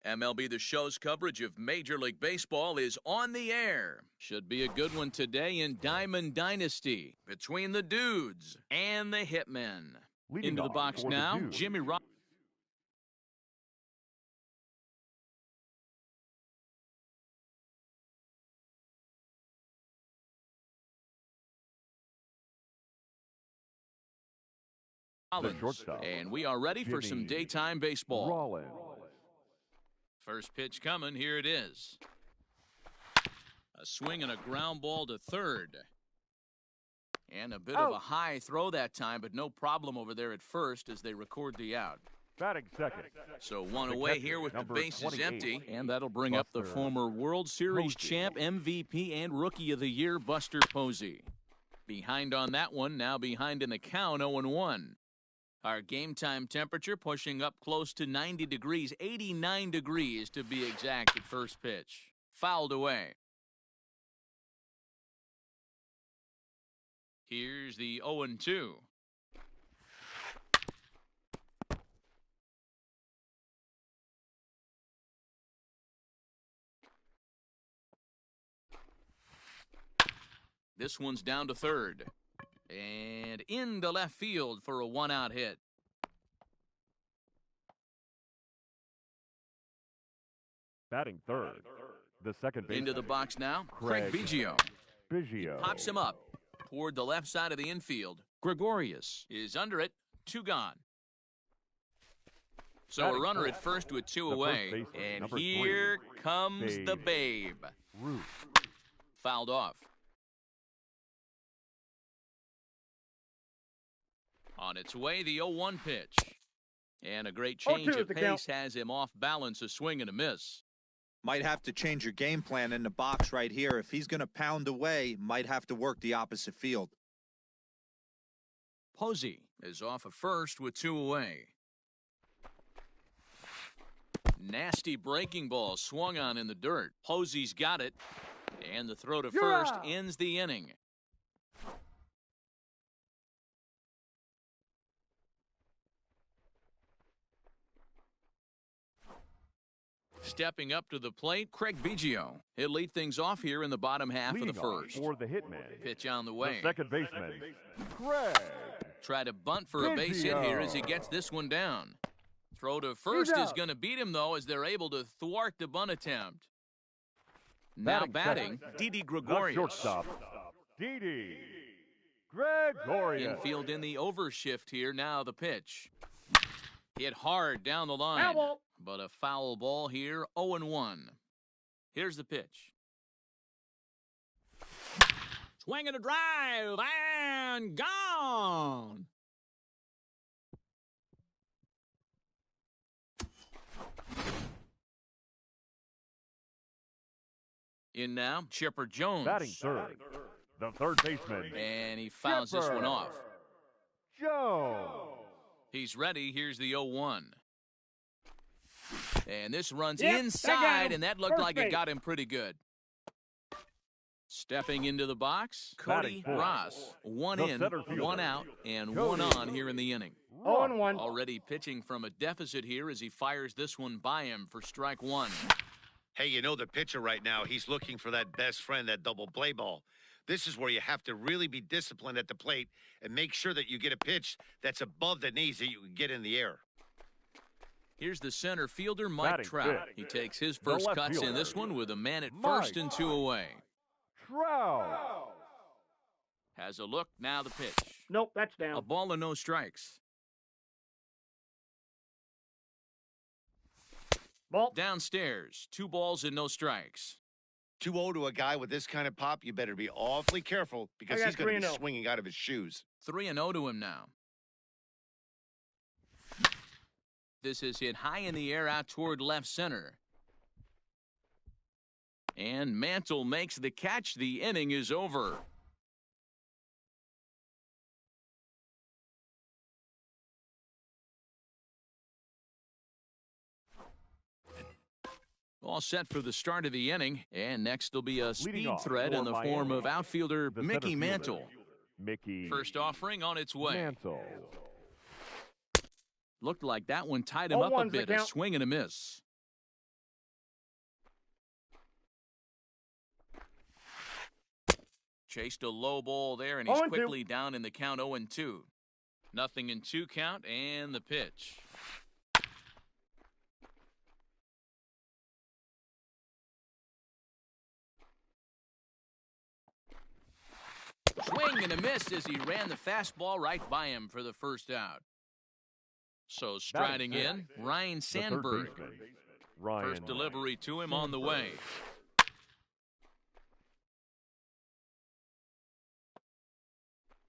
MLB The Show's coverage of Major League Baseball is on the air. Should be a good one today in Diamond Dynasty between the Dudes and the Hitmen. Into the box now, Jimmy Rollins. And we are ready for some daytime baseball. First pitch coming, here it is. A swing and a ground ball to third. And a bit of a high throw that time, but no problem over there at first as they record the out. Batting second. So one away here with the bases empty. And that'll bring up the former World Series champ, MVP, and Rookie of the Year, Buster Posey. Behind on that one, now behind in the count, 0-1. Our game time temperature pushing up close to 90 degrees, 89 degrees to be exact at first pitch. Fouled away. Here's the 0-2. This one's down to third. And into left field for a one-out hit. Batting third. The second base. Into the box now, Craig Biggio. Pops him up toward the left side of the infield. Gregorius is under it, 2 gone. So a runner at first with 2 away. And here comes the Babe. Fouled off. On its way, the 0-1 pitch. And a great change of pace has him off balance, a swing and a miss. Might have to change your game plan in the box right here. If he's going to pound away, might have to work the opposite field. Posey is off of first with 2 away. Nasty breaking ball swung on in the dirt. Posey's got it. And the throw to first ends the inning. Stepping up to the plate, Craig Biggio. He'll lead things off here in the bottom half of the first. For the Hitman. Pitch on the way. The second baseman, Craig. Try to bunt for a base hit here as he gets this one down. Throw to first is going to beat him, though, as they're able to thwart the bunt attempt. Now batting, Didi Gregorius. Shortstop, Didi Gregorius. Infield in the overshift here. Now the pitch. Hit hard down the line. But a foul ball here, 0-1. Here's the pitch. Swing and a drive, and gone. In now, Chipper Jones. Batting third, the third baseman. And he fouls this one off. Jones. He's ready. Here's the 0-1. And this runs inside, and that looked like it got him pretty good. Stepping into the box, Cody Ross. 1 in, 1 out, and 1 on here in the inning. 0-1. Already pitching from a deficit here as he fires this one by him for strike 1. Hey, you know the pitcher right now, he's looking for that best friend, that double play ball. This is where you have to really be disciplined at the plate and make sure that you get a pitch that's above the knees that you can get in the air. Here's the center fielder, Mike Trout. He takes his first cuts in this one with a man at first and 2 away. Trout. Has a look, now the pitch. Nope, that's down. A ball and no strikes. Ball. Downstairs, 2 balls and no strikes. 2-0 to a guy with this kind of pop, you better be awfully careful because he's going to be swinging out of his shoes. 3-0 to him now. This is hit high in the air out toward left center. And Mantle makes the catch. The inning is over. All set for the start of the inning. And next will be a speed threat in the form of outfielder Mickey Mantle. First offering on its way. Mantle. Looked like that one tied him up a bit. A swing and a miss. Chased a low ball there, and he's 0-2. quickly down in the count 0-2. Nothing in 2 count, and the pitch. Swing and a miss as he ran the fastball right by him for the first out. So striding in, Ryan Sandberg. First delivery to him on the way.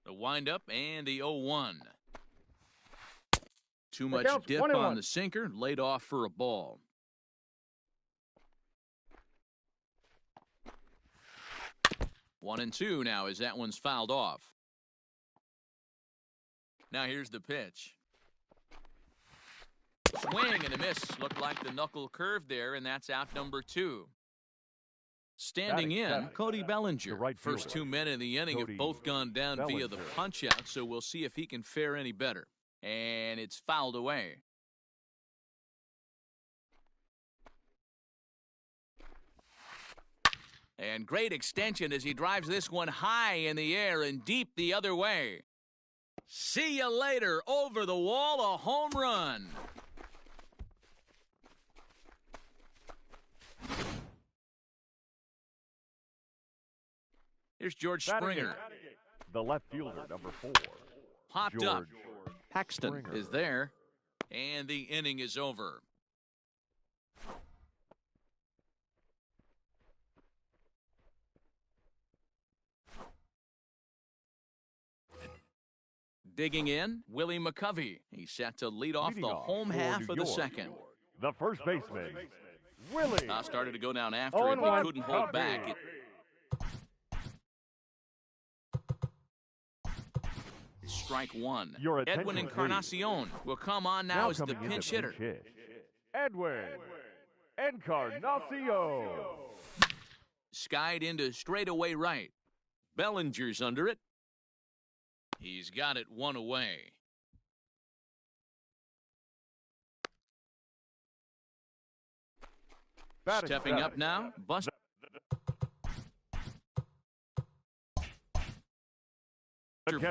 The windup and the 0-1. Too much dip on the sinker, laid off for a ball. One and two now as that one's fouled off. Now here's the pitch. Swing and a miss. Looked like the knuckle curve there, and that's out number 2. Standing in, Cody Bellinger. First 2 men in the inning have both gone down via the punch-out, so we'll see if he can fare any better. And it's fouled away. And great extension as he drives this one high in the air and deep the other way. See you later. Over the wall, a home run. Here's George Springer. The left fielder, number 4. Popped up. Paxton is there. And the inning is over. Digging in, Willie McCovey. He's set to lead off the home half of the second. The first baseman, Willie. Started to go down after it, but couldn't hold back. Strike one. Edwin Encarnacion will come on now as the pinch hitter. Edwin Encarnacion. Skied into straightaway right. Bellinger's under it. He's got it one away. Stepping up now, Buster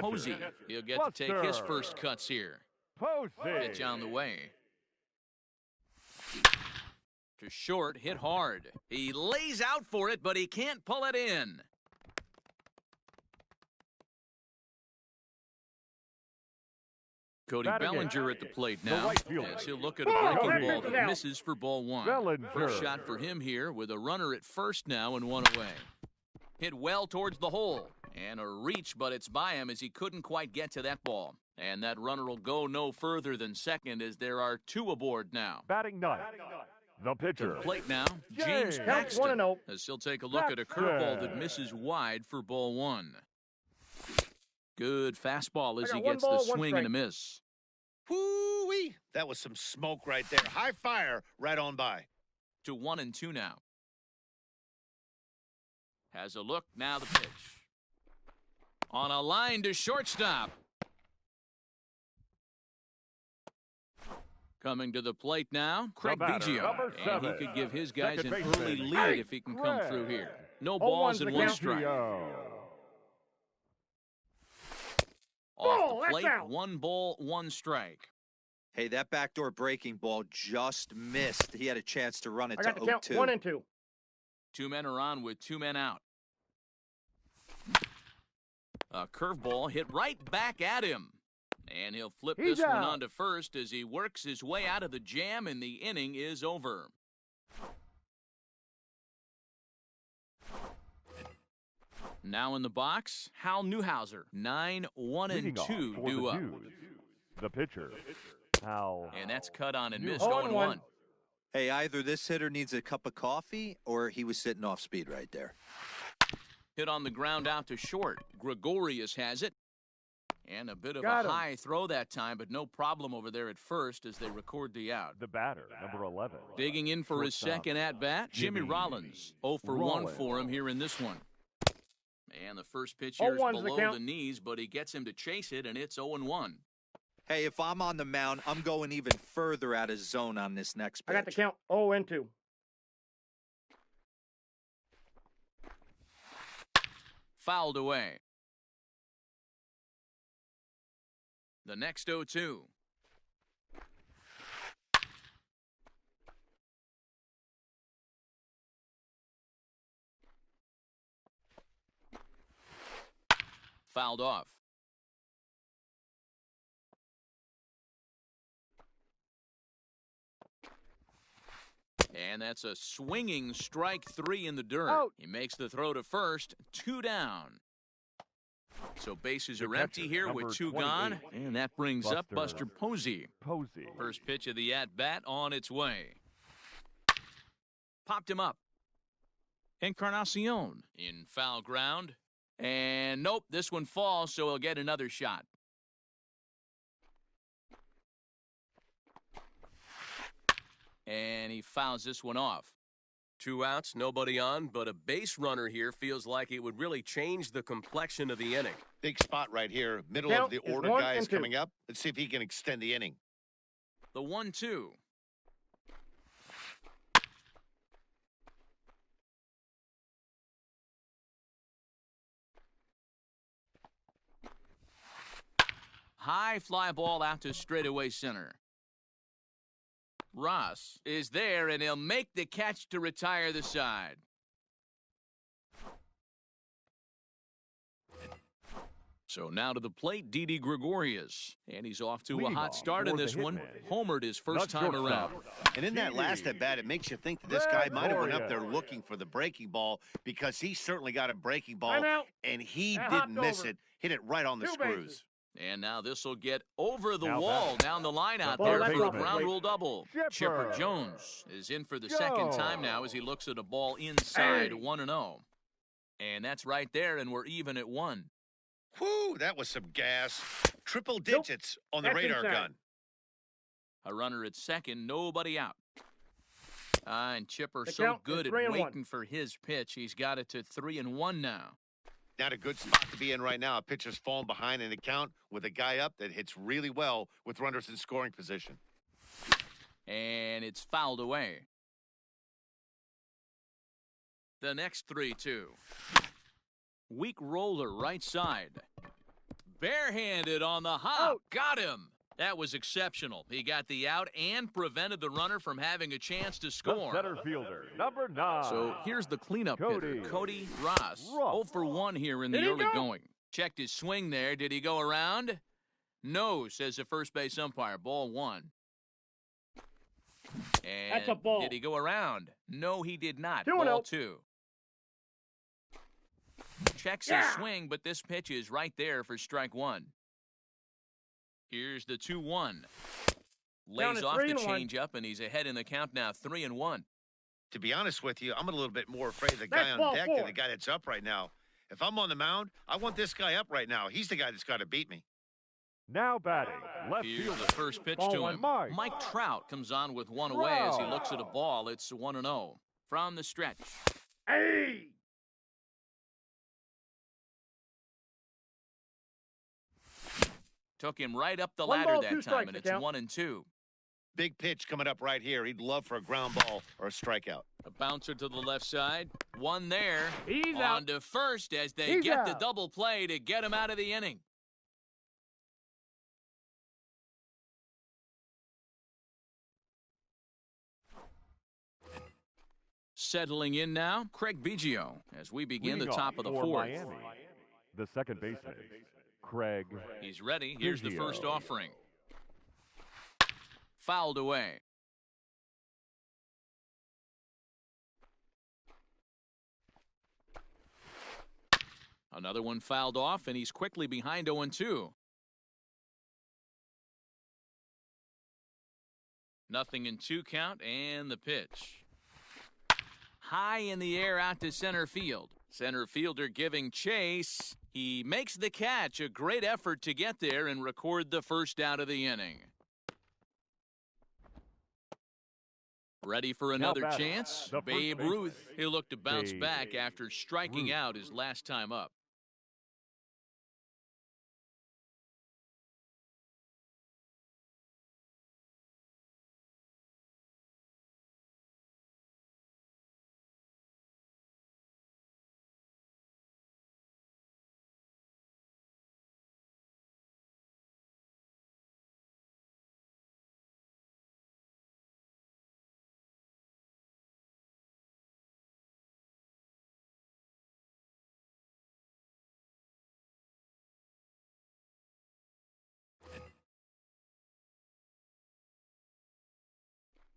Posey. He'll get to take his first cuts here. Pitch on the way. To short, hit hard. He lays out for it, but he can't pull it in. Cody Bellinger at the plate now as he'll look at a breaking ball that misses for ball 1. First shot for him here with a runner at first now and one away. Hit well towards the hole. And a reach, but it's by him as he couldn't quite get to that ball. And that runner will go no further than second as there are 2 aboard now. Batting ninth, the pitcher. To the plate now, James Paxton, as he'll take a look at a curveball that misses wide for ball 1. Good fastball as he gets the swing and a miss. Whoo-wee! That was some smoke right there. High fire right on by. To 1 and 2 now. Has a look, now the pitch. On a line to shortstop. Coming to the plate now, Craig Biggio. And he could give his guys an early lead if he can come through here. No balls and 1 strike. Off the plate, 1 ball, 1 strike. Hey, that backdoor breaking ball just missed. He had a chance to run it to 0-2. Count 1 and 2. 2 men are on with 2 men out. A curveball hit right back at him. And he'll flip this one onto first as he works his way out of the jam, and the inning is over. Now in the box, Hal Newhouser. 9, 1 and 2 due up. The pitcher, Hal. And that's cut on and missed. 0-1. Hey, either this hitter needs a cup of coffee or he was sitting off speed right there. Hit on the ground out to short. Gregorius has it. And a bit of a high throw that time, but no problem over there at first as they record the out. The batter, number 11. Digging in for his second at-bat, Jimmy Rollins. 0 for 1 for him here in this one. And the first pitch here is below the knees, but he gets him to chase it, and it's 0-1. Hey, if I'm on the mound, I'm going even further out of zone on this next pitch. I got the count 0 and 2. Fouled away. The next 0-2. Fouled off. And that's a swinging strike 3 in the dirt. Out. He makes the throw to first, 2 down. So bases The are empty catcher, here number with 2 28, gone. And that brings up Buster Buster Posey. First pitch of the at-bat on its way. Popped him up. Encarnacion in foul ground. And nope, this one falls, so he'll get another shot. And he fouls this one off. 2 outs, nobody on, but a base runner here feels like it would really change the complexion of the inning. Big spot right here. Middle of the order guy is coming up. Let's see if he can extend the inning. The 1-2. High fly ball out to straightaway center. Ross is there, and he'll make the catch to retire the side. So now to the plate, Didi Gregorius. And he's off to a hot start in this one. Homered his first time around. And in that last at-bat, it makes you think that this guy might have went up there looking for the breaking ball, because he certainly got a breaking ball, and he didn't miss it. Hit it right on the screws. And now this will get over the wall down the line out there for a ground rule double. Chipper Jones is in for the second time now as he looks at a ball inside 1-0. And that's right there, and we're even at 1. Whew, that was some gas. Triple digits on the radar gun. A runner at second, nobody out. And Chipper so good at waiting for his pitch. He's got it to 3-1 now. Not a good spot to be in right now. A pitcher's falling behind in the count with a guy up that hits really well with runners in scoring position. And it's fouled away. The next 3-2. Weak roller right side. Barehanded on the hop. Got him. That was exceptional. He got the out and prevented the runner from having a chance to score. The center fielder, number 9. So here's the cleanup hitter, Cody Ross. 0 for 1 here in the early going. Checked his swing there. Did he go around? No, says the first base umpire. Ball 1. And that's a ball. Did he go around? No, he did not. Ball 2. Checks his swing, but this pitch is right there for strike 1. Here's the 2-1. Lays off the changeup, and he's ahead in the count now, 3-1. To be honest with you, I'm a little bit more afraid of the guy on deck than the guy that's up right now. If I'm on the mound, I want this guy up right now. He's the guy that's got to beat me. Now batting, left Here's fielder. the first pitch to him. Mike Trout comes on with 1 away as he looks at a ball. It's 1-0 from the stretch. Hey! Took him right up the ladder that time, and it's 1-2. Big pitch coming up right here. He'd love for a ground ball or a strikeout. A bouncer to the left side. 1 there. He's on out. to first as they get the double play to get him out of the inning. Settling in now, Craig Biggio as we begin the top of the 4th. Miami, the second baseman, Craig. He's ready. Here's the Biggio. first offering. Fouled away. Another one fouled off, and he's quickly behind 0-2. Nothing in 2 count, and the pitch. High in the air out to center field. Center fielder giving chase. He makes the catch. A great effort to get there and record the first out of the inning. Ready for another chance? Babe Ruth. He'll look to bounce back after striking out his last time up.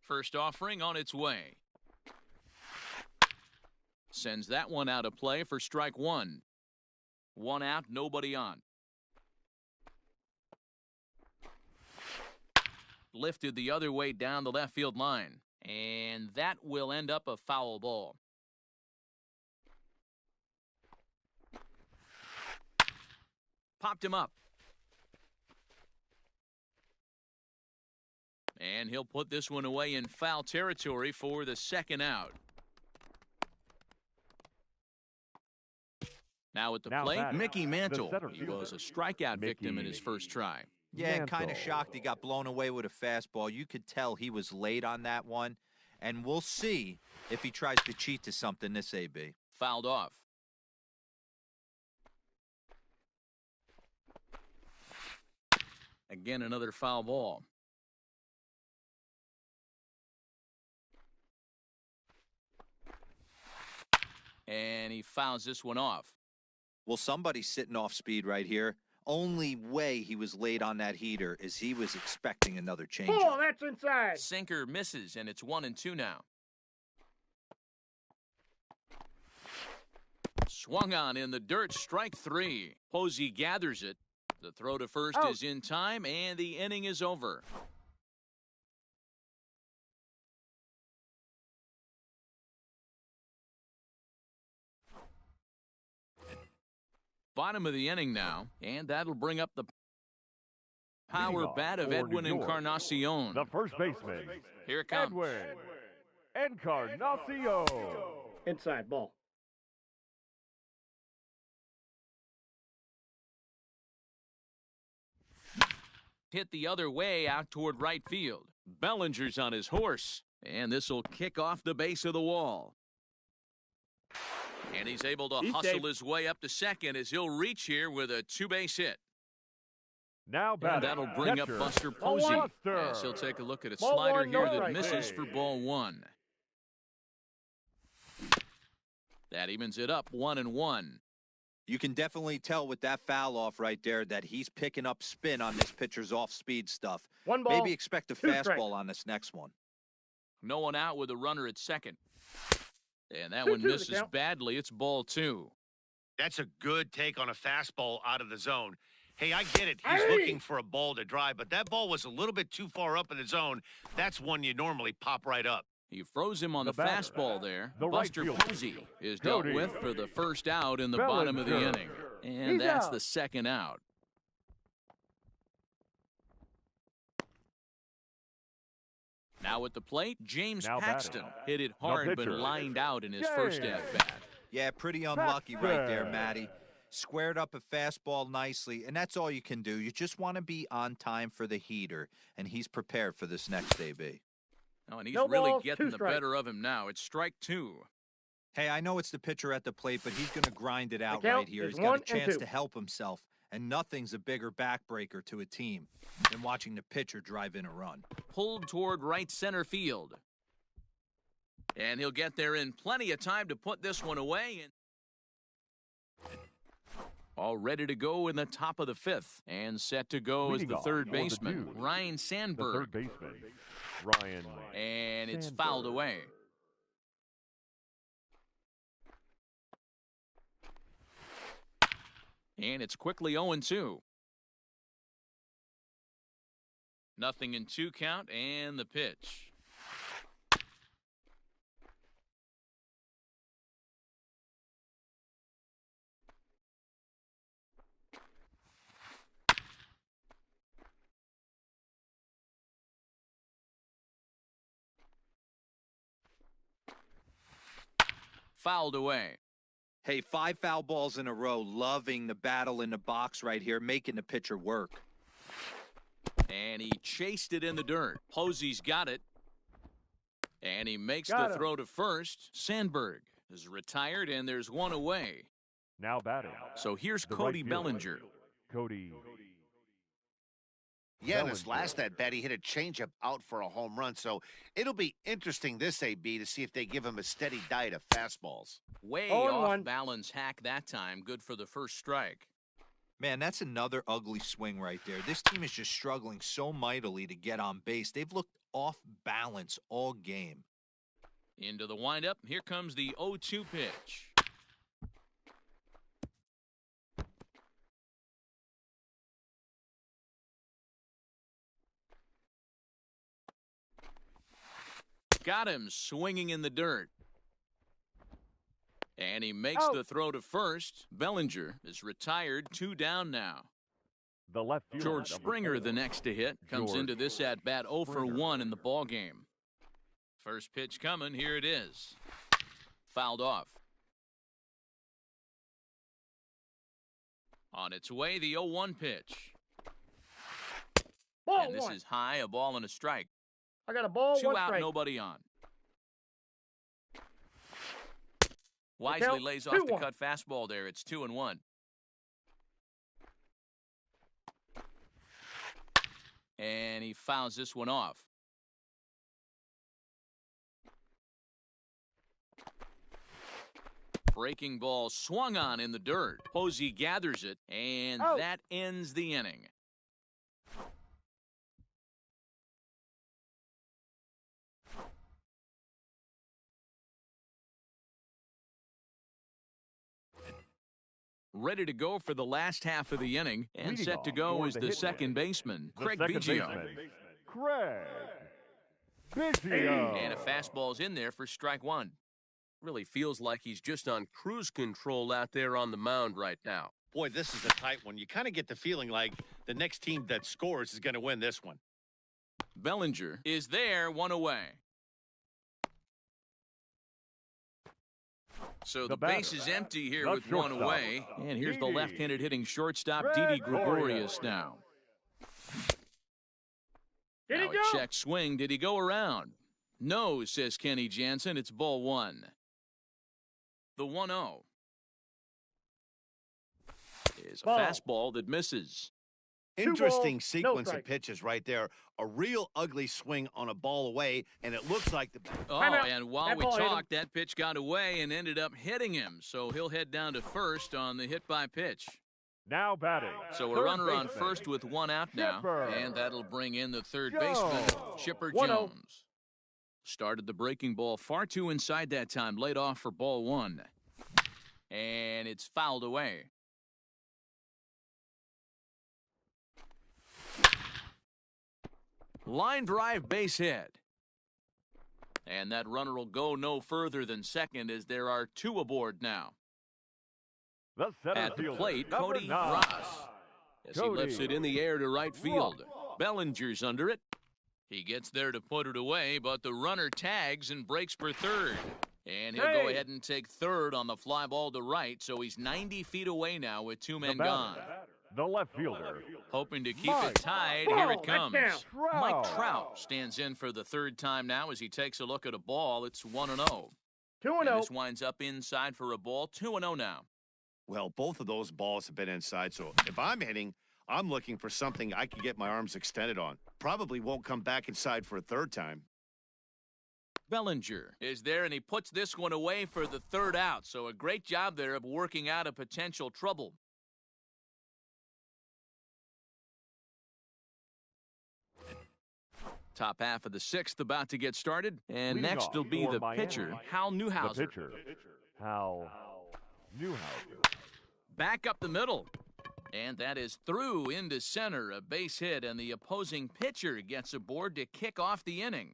First offering on its way. Sends that one out of play for strike one. One out, nobody on. Lifted the other way down the left field line. And that will end up a foul ball. Popped him up. And he'll put this one away in foul territory for the second out. Now at the plate, Mickey Mantle. He was a strikeout victim in his first try. Yeah, and kind of shocked he got blown away with a fastball. You could tell he was late on that one. And we'll see if he tries to cheat to something this AB. Fouled off. Again, another foul ball. And he fouls this one off. Well, somebody's sitting off speed right here. Only way he was late on that heater is he was expecting another change. Oh, that's inside. Sinker misses, and it's 1-2 now. Swung on in the dirt, strike three. Posey gathers it. The throw to first is in time, and the inning is over. Bottom of the inning now, and that'll bring up the power bat of Edwin Encarnacion. The first baseman. Here it comes. Edwin Encarnacion. Inside ball. Hit the other way out toward right field. Bellinger's on his horse, and this will kick off the base of the wall. And he's able to hustle his way up to second as he'll reach here with a two-base hit. Now batting. And that'll bring up Buster Posey. As he'll take a look at a slider here that misses for ball one. That evens it up 1-1. You can definitely tell with that foul off right there that he's picking up spin on this pitcher's off-speed stuff. One ball, maybe expect a fastball on this next one. No one out with a runner at second. And that one misses badly. It's ball two. That's a good take on a fastball out of the zone. Hey, I get it. He's looking for a ball to drive, but that ball was a little bit too far up in the zone. That's one you normally pop right up. He froze him on the fastball there. Buster Posey is dealt with for the first out in the bottom of the inning. And that's the second out. Now at the plate, James Paxton hit it hard but lined out in his first at-bat. Yeah, pretty unlucky right there, Matty. Squared up a fastball nicely, and that's all you can do. You just want to be on time for the heater, and he's prepared for this next AB. Oh, and he's really getting the better of him now. It's strike two. Hey, I know it's the pitcher at the plate, but he's going to grind it out right here. He's got a chance to help himself, and nothing's a bigger backbreaker to a team than watching the pitcher drive in a run. Pulled toward right center field. And he'll get there in plenty of time to put this one away. All ready to go in the top of the fifth. And set to go is the third baseman, Ryan Sandberg. The third baseman, Ryan. And it's fouled away. And it's quickly 0-2. Nothing in 2 count, and the pitch. Fouled away. Hey, 5 foul balls in a row. Loving the battle in the box right here, making the pitcher work. And he chased it in the dirt. Posey's got it. And he makes the throw to first. Sandberg is retired, and there's one away. Now batting. So here's Cody Bellinger. Cody. Yeah, in his last at-bat, he hit a changeup out for a home run. So it'll be interesting this AB to see if they give him a steady diet of fastballs. Way off balance hack that time. Good for the first strike. Man, that's another ugly swing right there. This team is just struggling so mightily to get on base. They've looked off balance all game. Into the windup. Here comes the 0-2 pitch. Got him swinging in the dirt. And he makes the throw to first. Bellinger is retired, 2 down now. The left fielder, George Springer, the next to hit, comes into this at-bat 0 for 1 in the ballgame. First pitch coming, here it is. Fouled off. On its way, the 0-1 pitch. Ball And this one. is high, a ball and a strike. I got a ball, 2 one out, strike. nobody on. Wisely lays off the 2-1. cut fastball there. It's 2-1. And he fouls this one off. Breaking ball swung on in the dirt. Posey gathers it, and that ends the inning. Ready to go for the last half of the inning, and set to go is the second baseman, Craig Biggio. Craig Biggio. And a fastball's in there for strike 1. Really feels like he's just on cruise control out there on the mound right now. Boy, this is a tight one. You kind of get the feeling like the next team that scores is going to win this one. Bellinger is there, 1 away. So the base is empty here with 1 away. And here's the left-handed hitting shortstop, Didi Gregorius now. Did he Now go? a check swing. Did he go around? No, says Kenny Jansen. It's ball 1. The 1-0 is a fastball that misses. Interesting balls, no sequence of strike. pitches right there. A real ugly swing on a ball away, and it looks like the... Oh, Timeout. and while That we ball hit him. talked, that pitch got away and ended up hitting him. So he'll head down to first on the hit by pitch. Now batting. So a third runner on baseman, first with 1 out now. Chipper And that'll bring in the third Jones. baseman, Chipper 1-0. Jones. Started the breaking ball far too inside that time. Laid off for ball 1. And it's fouled away. Line drive base hit. And that runner will go no further than second as there are 2 aboard now. The center At the fielder, plate, number Cody 9. Ross. As he Cody lifts it in the air to right field. Ross. Bellinger's under it. He gets there to put it away, but the runner tags and breaks for third. And he'll go ahead and take third on the fly ball to right, so he's 90 feet away now with 2 men gone. The left fielder, Hoping to keep Mike it tied. Here it Trout. comes. Trout. Mike Trout stands in for the 3rd time now as he takes a look at a ball. It's 1-0. 2-0. And this winds up inside for a ball. 2-0 now. Well, both of those balls have been inside, so if I'm hitting, I'm looking for something I can get my arms extended on. Probably won't come back inside for a 3rd time. Bellinger is there, and he puts this one away for the 3rd out. So a great job there of working out a potential trouble. Top half of the 6th about to get started. And Leading next off will be for the Miami, pitcher, Hal the Newhouser. pitcher, Hal Newhouser. Back up the middle. And that is through into center. A base hit, and the opposing pitcher gets aboard to kick off the inning.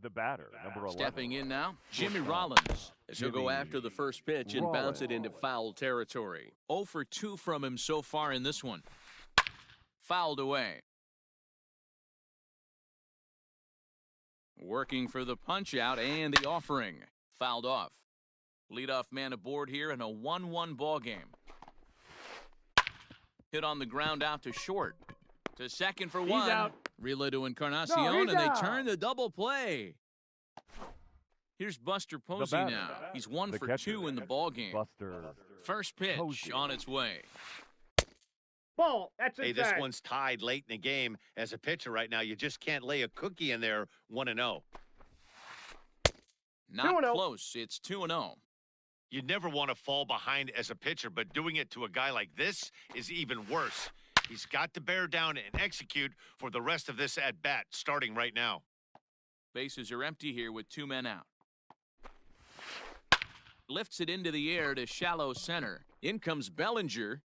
The batter, number 11. Stepping in now, Jimmy Rollins. As he'll go Jimmy after the first pitch and bounce it into foul territory. 0 for 2 from him so far in this one. Fouled away. Working for the punch out and the offering. Fouled off. Leadoff man aboard here in a 1-1 ball game. Hit on the ground out to short. To second for 1. out. Relay to Encarnacion, No, he's and they out. turn the double play. Here's Buster Posey batter, now. He's 1 the for catcher, 2 in the ball game. Buster First pitch Posey. on its way. Ball. That's Hey, inside. this one's tied late in the game. As a pitcher right now, you just can't lay a cookie in there 1-0. Not 2-0. close. It's 2-0. You never want to fall behind as a pitcher, but doing it to a guy like this is even worse. He's got to bear down and execute for the rest of this at-bat, starting right now. Bases are empty here with 2 men out. Lifts it into the air to shallow center. In comes Bellinger.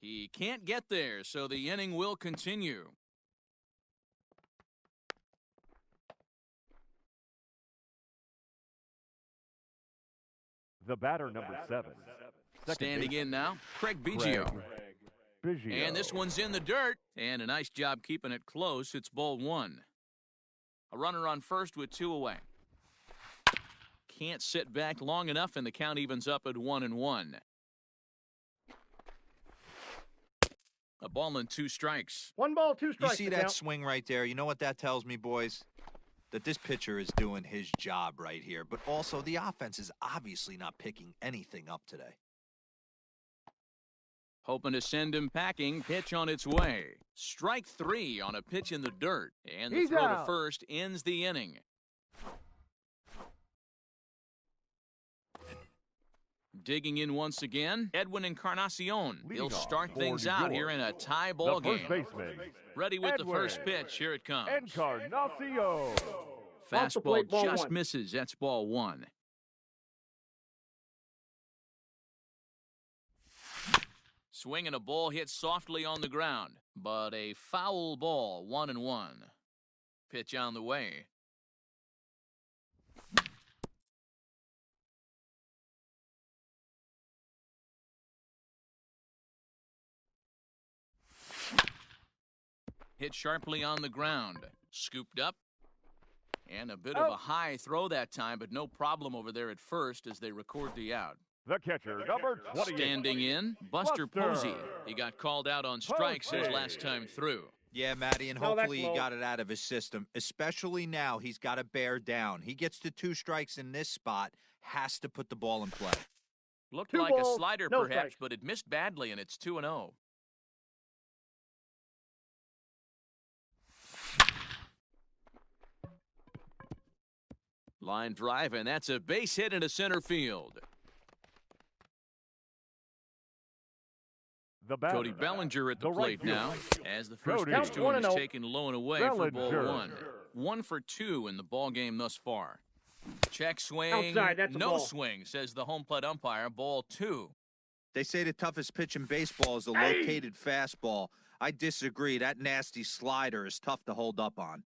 He can't get there, so the inning will continue. The batter, number 7. Standing in now, Craig Biggio. And this one's in the dirt. And a nice job keeping it close. It's ball 1. A runner on first with 2 away. Can't sit back long enough, and the count evens up at 1-1. A ball and 2 strikes. 1 ball, 2 strikes. You see that swing right there? You know what that tells me, boys? That this pitcher is doing his job right here. But also, the offense is obviously not picking anything up today. Hoping to send him packing. Pitch on its way. Strike 3 on a pitch in the dirt. And the throw to first ends the inning. Digging in once again, Edwin Encarnacion. He'll start things out here in a tie ball game. Ready with the first pitch. Here it comes. Encarnacion. Fastball just misses. That's ball 1. Swinging a ball hit softly on the ground, but a foul ball, 1-1. Pitch on the way. Hit sharply on the ground. Scooped up. And a bit of a high throw that time, but no problem over there at first as they record the out. The catcher, number 28. Standing in, Buster Posey. He got called out on strikes his last time through. Yeah, Matty, and hopefully he got it out of his system. Especially now, he's got to bear down. He gets to 2 strikes in this spot, has to put the ball in play. Looked like a slider perhaps, but it missed badly, and it's 2-0. Line drive, and that's a base hit into center field. Cody Bellinger at the plate now, as the first pitch to him is taken low and away for ball 1. 1 for 2 in the ball game thus far. Check swing, no swing, says the home plate umpire. Ball 2. They say the toughest pitch in baseball is the located fastball. I disagree. That nasty slider is tough to hold up on.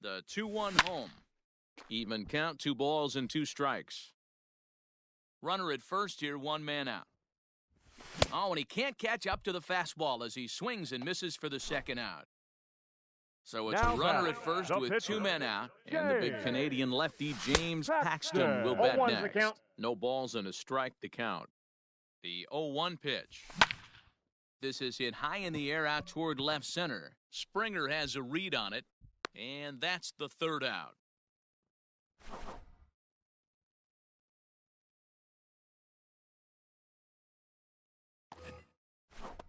The 2-1 home. Even count, 2 balls and 2 strikes. Runner at first here, 1 man out. Oh, and he can't catch up to the fastball as he swings and misses for the second out. So it's a runner at first with 2 men out, and the big Canadian lefty James Paxton will bat next. No balls and a strike to count. The 0-1 pitch. This is hit high in the air out toward left center. Springer has a read on it, and that's the 3rd out.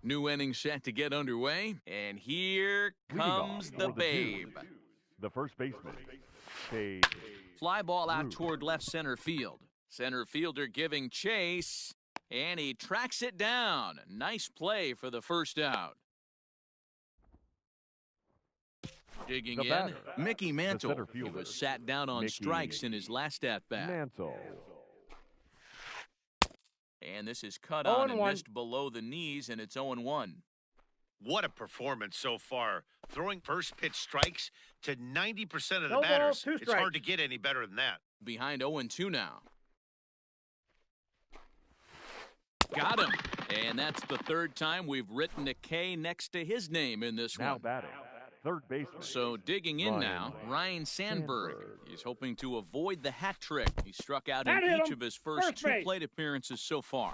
New inning set to get underway, and here comes the Babe. The first baseman, Fly ball out toward left center field. Center fielder giving chase, and he tracks it down. Nice play for the first out. Digging in, Mickey Mantle. He was sat down on strikes in his last at-bat. And this is cut on and missed below the knees, and it's 0-1. What a performance so far. Throwing first pitch strikes to 90% of the batters. It's hard to get any better than that. Behind 0-2 now. Got him. And that's the 3rd time we've written a K next to his name in this one. Now batting, third baseman. So digging in now, Ryan Sandberg. He's hoping to avoid the hat trick. He struck out in each of his first 2 plate appearances so far.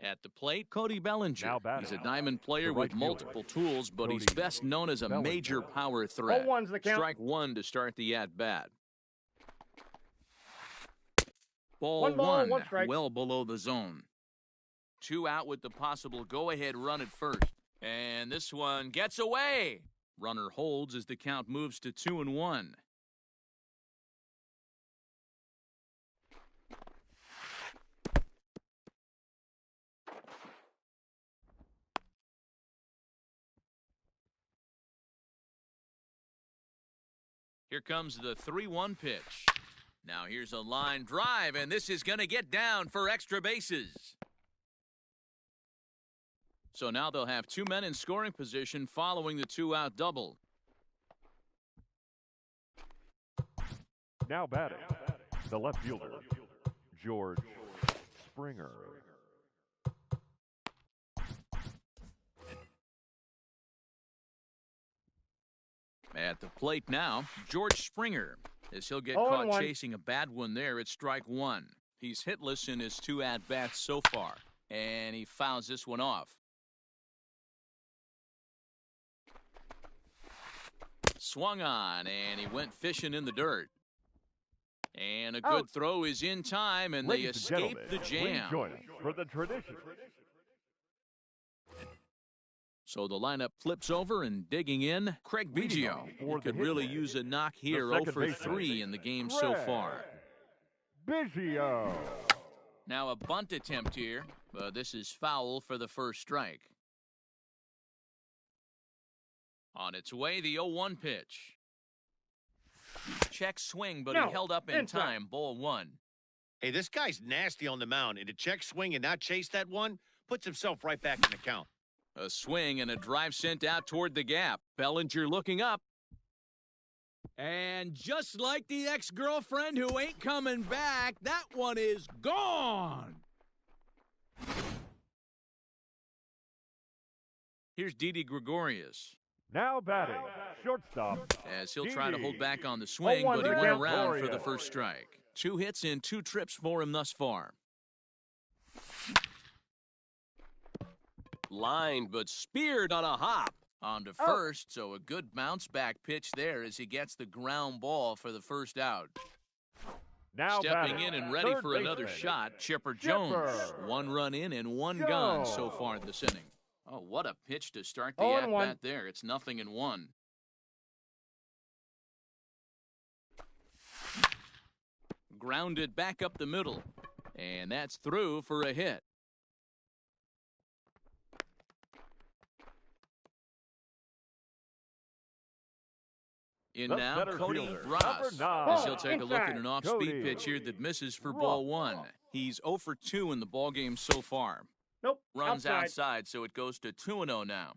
At the plate, Cody Bellinger. He's a diamond player with multiple tools, but he's best known as a major power threat. Strike 1 to start the at-bat. Ball 1, well below the zone. 2 out with the possible go-ahead run at first. And this one gets away. Runner holds as the count moves to 2-1. Here comes the 3-1 pitch. Now here's a line drive, and this is going to get down for extra bases. So now they'll have 2 men in scoring position following the 2-out double. Now batting, the left fielder, George Springer. At the plate now, George Springer, as he'll get 0-1. caught chasing a bad one there at strike one. He's hitless in his 2 at-bats so far, and he fouls this one off. Swung on, and he went fishing in the dirt. And a good throw is in time, and they escape the jam. Please join us for the tradition. So the lineup flips over, and digging in, Craig Biggio. He could really use a knock here. 0 for 3 in the game so far. Biggio. Now a bunt attempt here, but this is foul for the first strike. On its way, the 0-1 pitch. Check swing, but he held up in time. Ball 1. Hey, this guy's nasty on the mound, and to check swing and not chase that one puts himself right back in the count. A swing and a drive sent out toward the gap. Bellinger looking up. And just like the ex-girlfriend who ain't coming back, that one is gone. Here's Didi Gregorius. Now batting, shortstop. As he'll try to hold back on the swing, but he went around for the first strike. 2 hits and 2 trips for him thus far. Lined, but speared on a hop. On to first, so a good bounce-back pitch there as he gets the ground ball for the first out. Now Stepping batting, in and ready for third another baseman, shot, Chipper Jones. 1 run in and 1 gone so far this inning. Oh, what a pitch to start the at-bat there. It's 0-1. Grounded back up the middle. And that's through for a hit. In now, Cody Ross, as he'll take a look at an off-speed pitch here that misses for ball 1. He's 0 for 2 in the ballgame so far. Nope. Runs outside, so it goes to 2-0 now.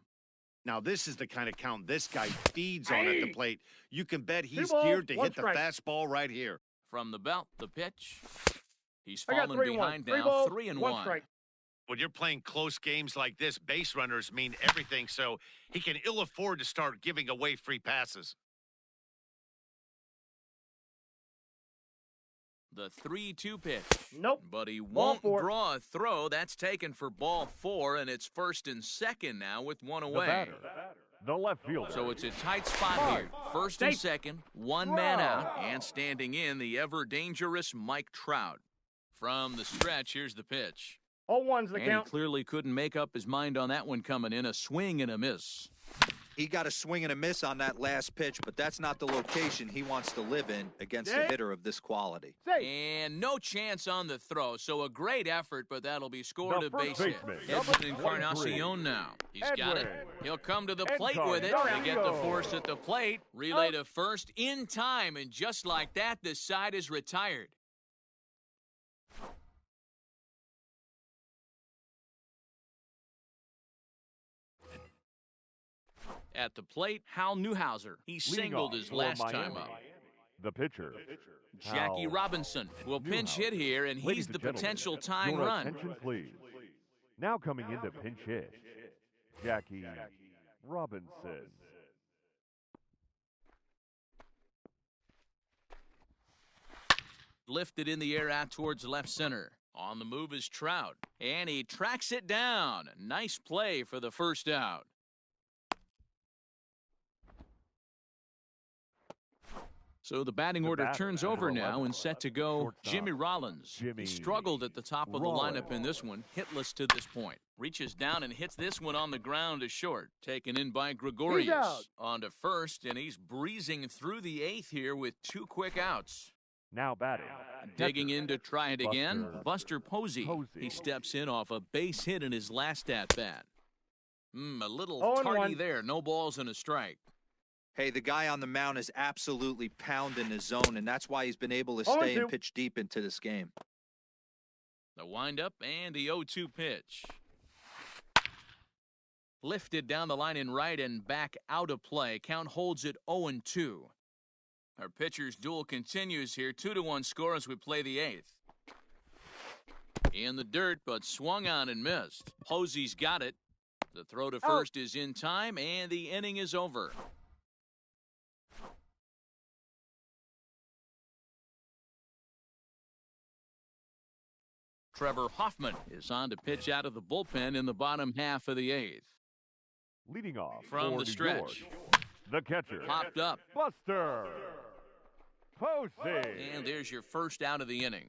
Now, this is the kind of count this guy feeds on at the plate. You can bet he's geared to hit the fastball right here. From the belt, the pitch. He's fallen behind now, 3-1. When you're playing close games like this, base runners mean everything, so he can ill afford to start giving away free passes. The 3-2 pitch. Nope. But he won't draw a throw. That's taken for ball 4, and it's 1st and 2nd now with 1 away. The batter, the left fielder. So it's a tight spot here. 1st and 2nd, 1 man out, and standing in the ever-dangerous Mike Trout. From the stretch, here's the pitch. 0-1's the count. He clearly couldn't make up his mind on that one coming in. A swing and a miss. He got a swing and a miss on that last pitch, but that's not the location he wants to live in against a hitter of this quality. And no chance on the throw, so a great effort, but that'll be scored a base hit. Edwin Encarnacion now. He's got it. He'll come to the plate with it. They get the force at the plate. Relay to first in time, and just like that, the side is retired. At the plate, Hal Newhouser. He singled his last time up. The pitcher, Jackie Robinson will pinch hit here, and he's the potential tying run. Attention, please. Now coming into pinch hit, Jackie Robinson. Lifted in the air out towards left center. On the move is Trout, and he tracks it down. Nice play for the first out. So the batting order turns over now and set to go Jimmy Rollins. He struggled at the top of the lineup in this one, hitless to this point. Reaches down and hits this one on the ground to short. Taken in by Gregorius. On to first, and he's breezing through the 8th here with 2 quick outs. Now batting. Digging in to try it again, Buster Posey. He steps in off a base hit in his last at-bat. A little tardy there, no balls and a strike. Hey, the guy on the mound is absolutely pounding his zone, and that's why he's been able to stay and pitch deep into this game. The windup and the 0-2 pitch. Lifted down the line in right and back out of play. Count holds it 0-2. Our pitcher's duel continues here. 2-1 score as we play the 8th. In the dirt, but swung on and missed. Posey's got it. The throw to first is in time, and the inning is over. Trevor Hoffman is on to pitch out of the bullpen in the bottom half of the 8th. Leading off from the New stretch. York, the catcher. Popped up. Buster Posey. And there's your first out of the inning.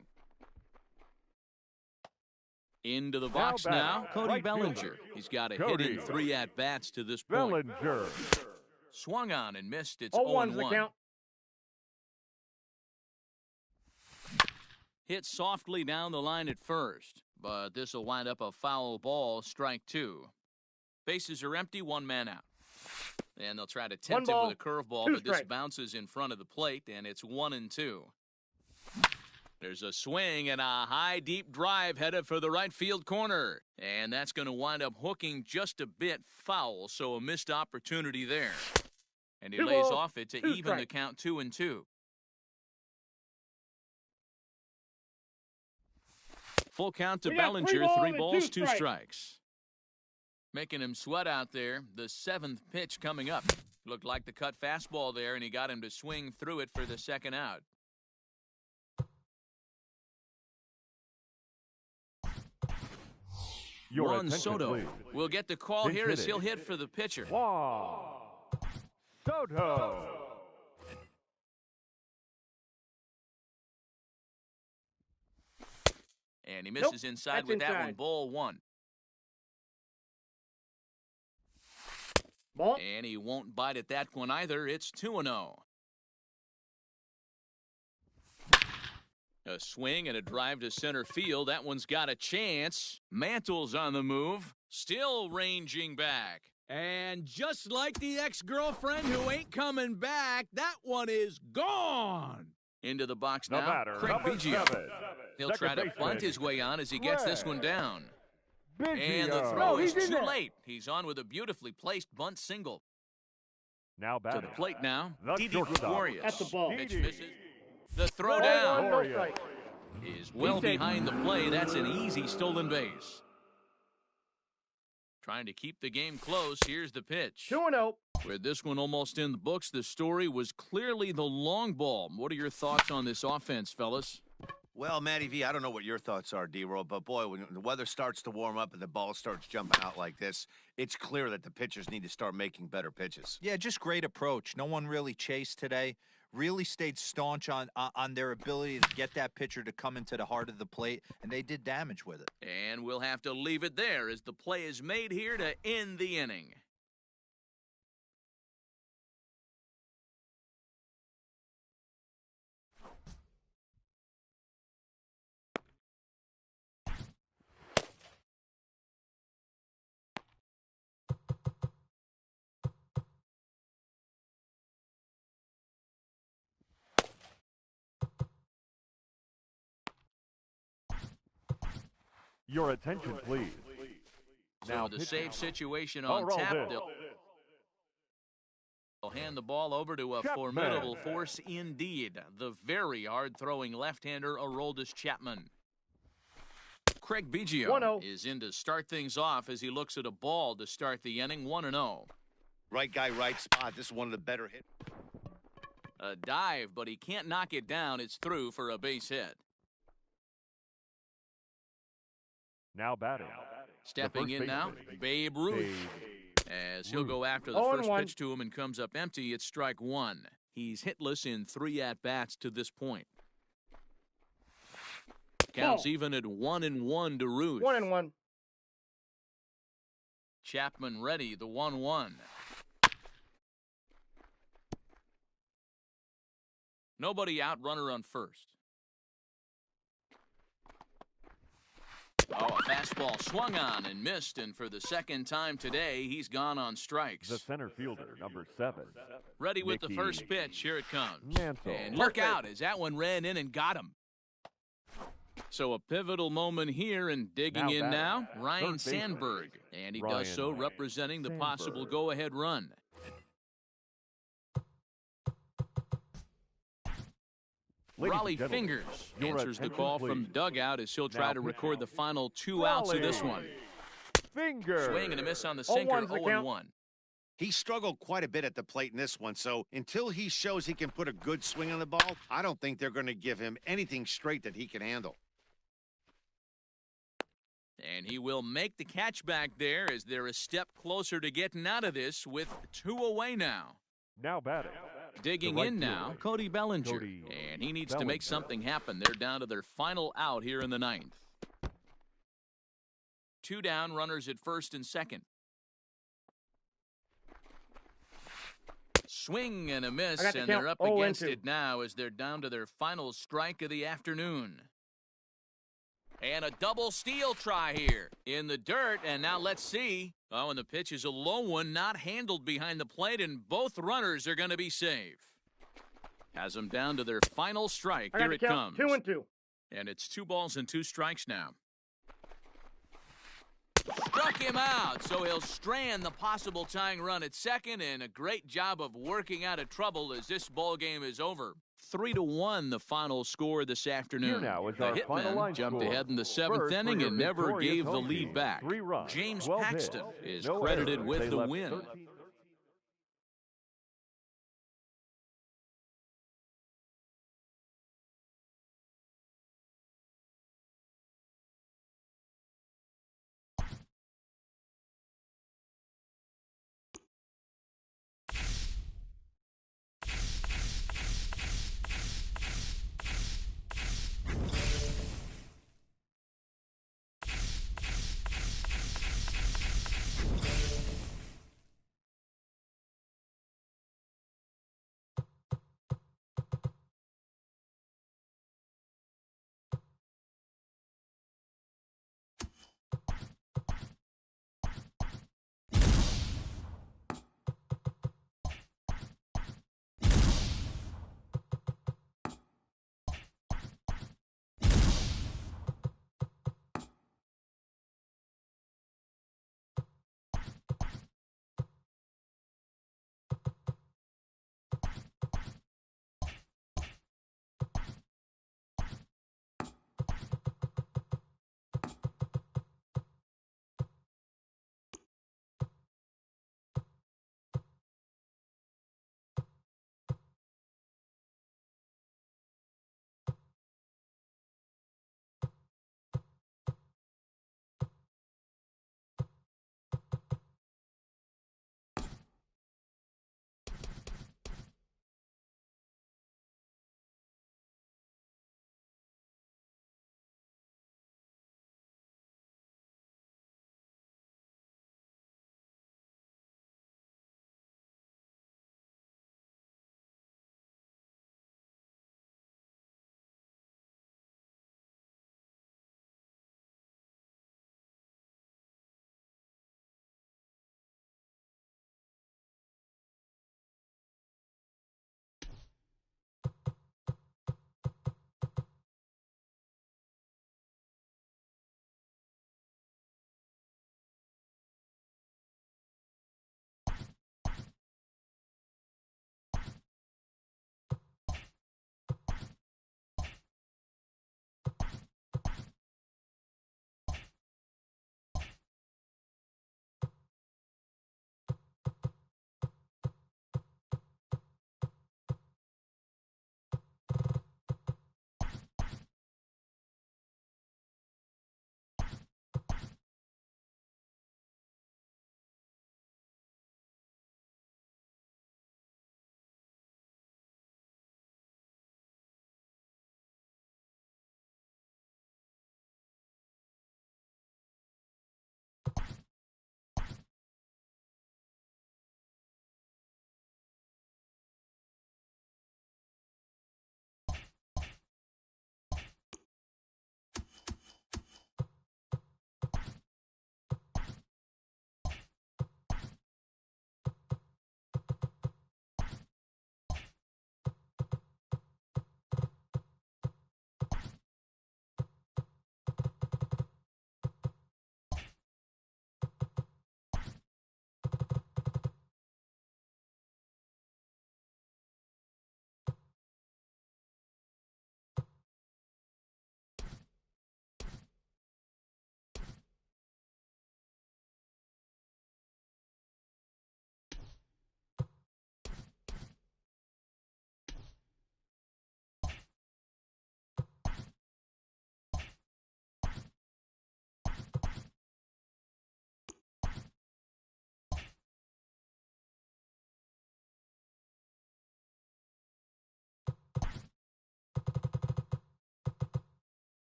Into the box now, Cody Bellinger. He's got a hit in 3 at-bats to this point. Bellinger. Swung on and missed. It's 0-1's the 0-1. count. Hit softly down the line at first, but this will wind up a foul ball, strike 2. Bases are empty, 1 man out. And they'll try to tempt him with a curveball, but this bounces in front of the plate, and it's 1-2. There's a swing and a high, deep drive headed for the right field corner. And that's going to wind up hooking just a bit foul, so a missed opportunity there. And he lays off it to even the count 2-2. Full count to Bellinger, 3 balls, 2 strikes. Making him sweat out there. The 7th pitch coming up. Looked like the cut fastball there, and he got him to swing through it for the 2nd out. Juan Soto will get the call here as he'll hit for the pitcher. Juan Soto. And he misses inside with that one. Ball 1. Ball. And he won't bite at that one either. It's 2-0. A swing and a drive to center field. That one's got a chance. Mantle's on the move. Still ranging back. And just like the ex-girlfriend who ain't coming back, that one is gone. Into the box now, Craig Biggio. He'll try to bunt his way on as he gets this one down. And the throw is too late. He's on with a beautifully placed bunt single. Now to the plate now, Didi shortstop. Gregorius. At the ball. Pitch misses. The throw down is well behind the play. That's an easy stolen base. Trying to keep the game close. Here's the pitch. 2-0. With this one almost in the books, the story was clearly the long ball. What are your thoughts on this offense, fellas? Well, Matty V, I don't know what your thoughts are, D-Roll, but boy, when the weather starts to warm up and the ball starts jumping out like this, it's clear that the pitchers need to start making better pitches. Yeah, just great approach. No one really chased today. Really stayed staunch on their ability to get that pitcher to come into the heart of the plate, and they did damage with it. And we'll have to leave it there as the play is made here to end the inning. Your attention, please. Now the save situation on tap. They'll hand the ball over to a formidable force indeed. The very hard-throwing left-hander, Aroldis Chapman. Craig Biggio is in to start things off as he looks at a ball to start the inning. 1-0. Right guy, right spot. This is one of the better hits. A dive, but he can't knock it down. It's through for a base hit. Now batting. Stepping in now, Babe Ruth. As he'll go after the first pitch to him and comes up empty, it's strike 1. He's hitless in 3 at-bats to this point. Counts even at 1-1 to Ruth. 1-1. Chapman ready, the 1-1. Nobody out, runner on first. Oh, a fastball swung on and missed, and for the second time today, he's gone on strikes. The center fielder, number 7. Ready with the first pitch. Here it comes. Mantle. And look out as that one ran in and got him. So a pivotal moment here, and digging in now, Ryan Sandberg. And he does so representing the possible go-ahead run. Raleigh Fingers answers the call from dugout as he'll try to record the final 2 outs of this one. Fingers. Swing and a miss on the sinker, 0-1. He struggled quite a bit at the plate in this one, so until he shows he can put a good swing on the ball, I don't think they're going to give him anything straight that he can handle. And he will make the catch back there as they're a step closer to getting out of this with 2 away now. Now batting. Digging in now, Cody Bellinger. And he needs to make something happen. They're down to their final out here in the 9th. 2 down, runners at first and second. Swing and a miss, and they're up against it now as they're down to their final strike of the afternoon. And a double steal try here in the dirt, and now let's see. Oh, and the pitch is a low one, not handled behind the plate, and both runners are going to be safe. Has them down to their final strike. Here it comes. 2-2. And it's 2 balls and 2 strikes now. Struck him out, so he'll strand the possible tying run at second, and a great job of working out of trouble as this ball game is over. 3-1 the final score this afternoon. Here now is the our final line hitman jumped score. ahead in the 7th First, inning and never gave the home lead team. back. 3 runs, James 12 Paxton hits, is no credited errors. with They the left win. 13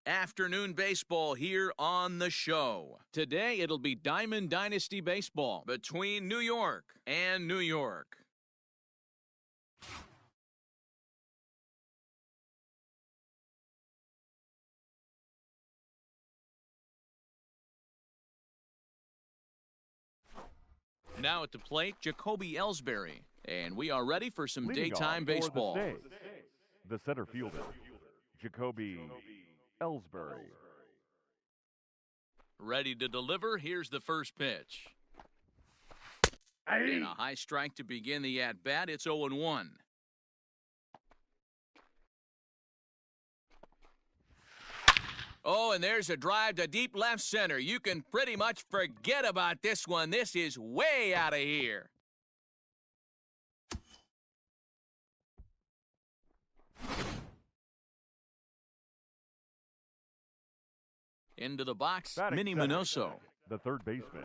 Afternoon baseball here on the show. Today, it'll be Diamond Dynasty baseball between New York and New York. Now at the plate, Jacoby Ellsbury. And we are ready for some Leading daytime off for baseball. The center fielder, Jacoby Ellsbury. Ready to deliver. Here's the first pitch. And a high strike to begin the at-bat. It's 0-1. Oh, and there's a drive to deep left center. You can pretty much forget about this one. This is way out of here. Into the box, Batting Minnie center, Minoso. the third baseman,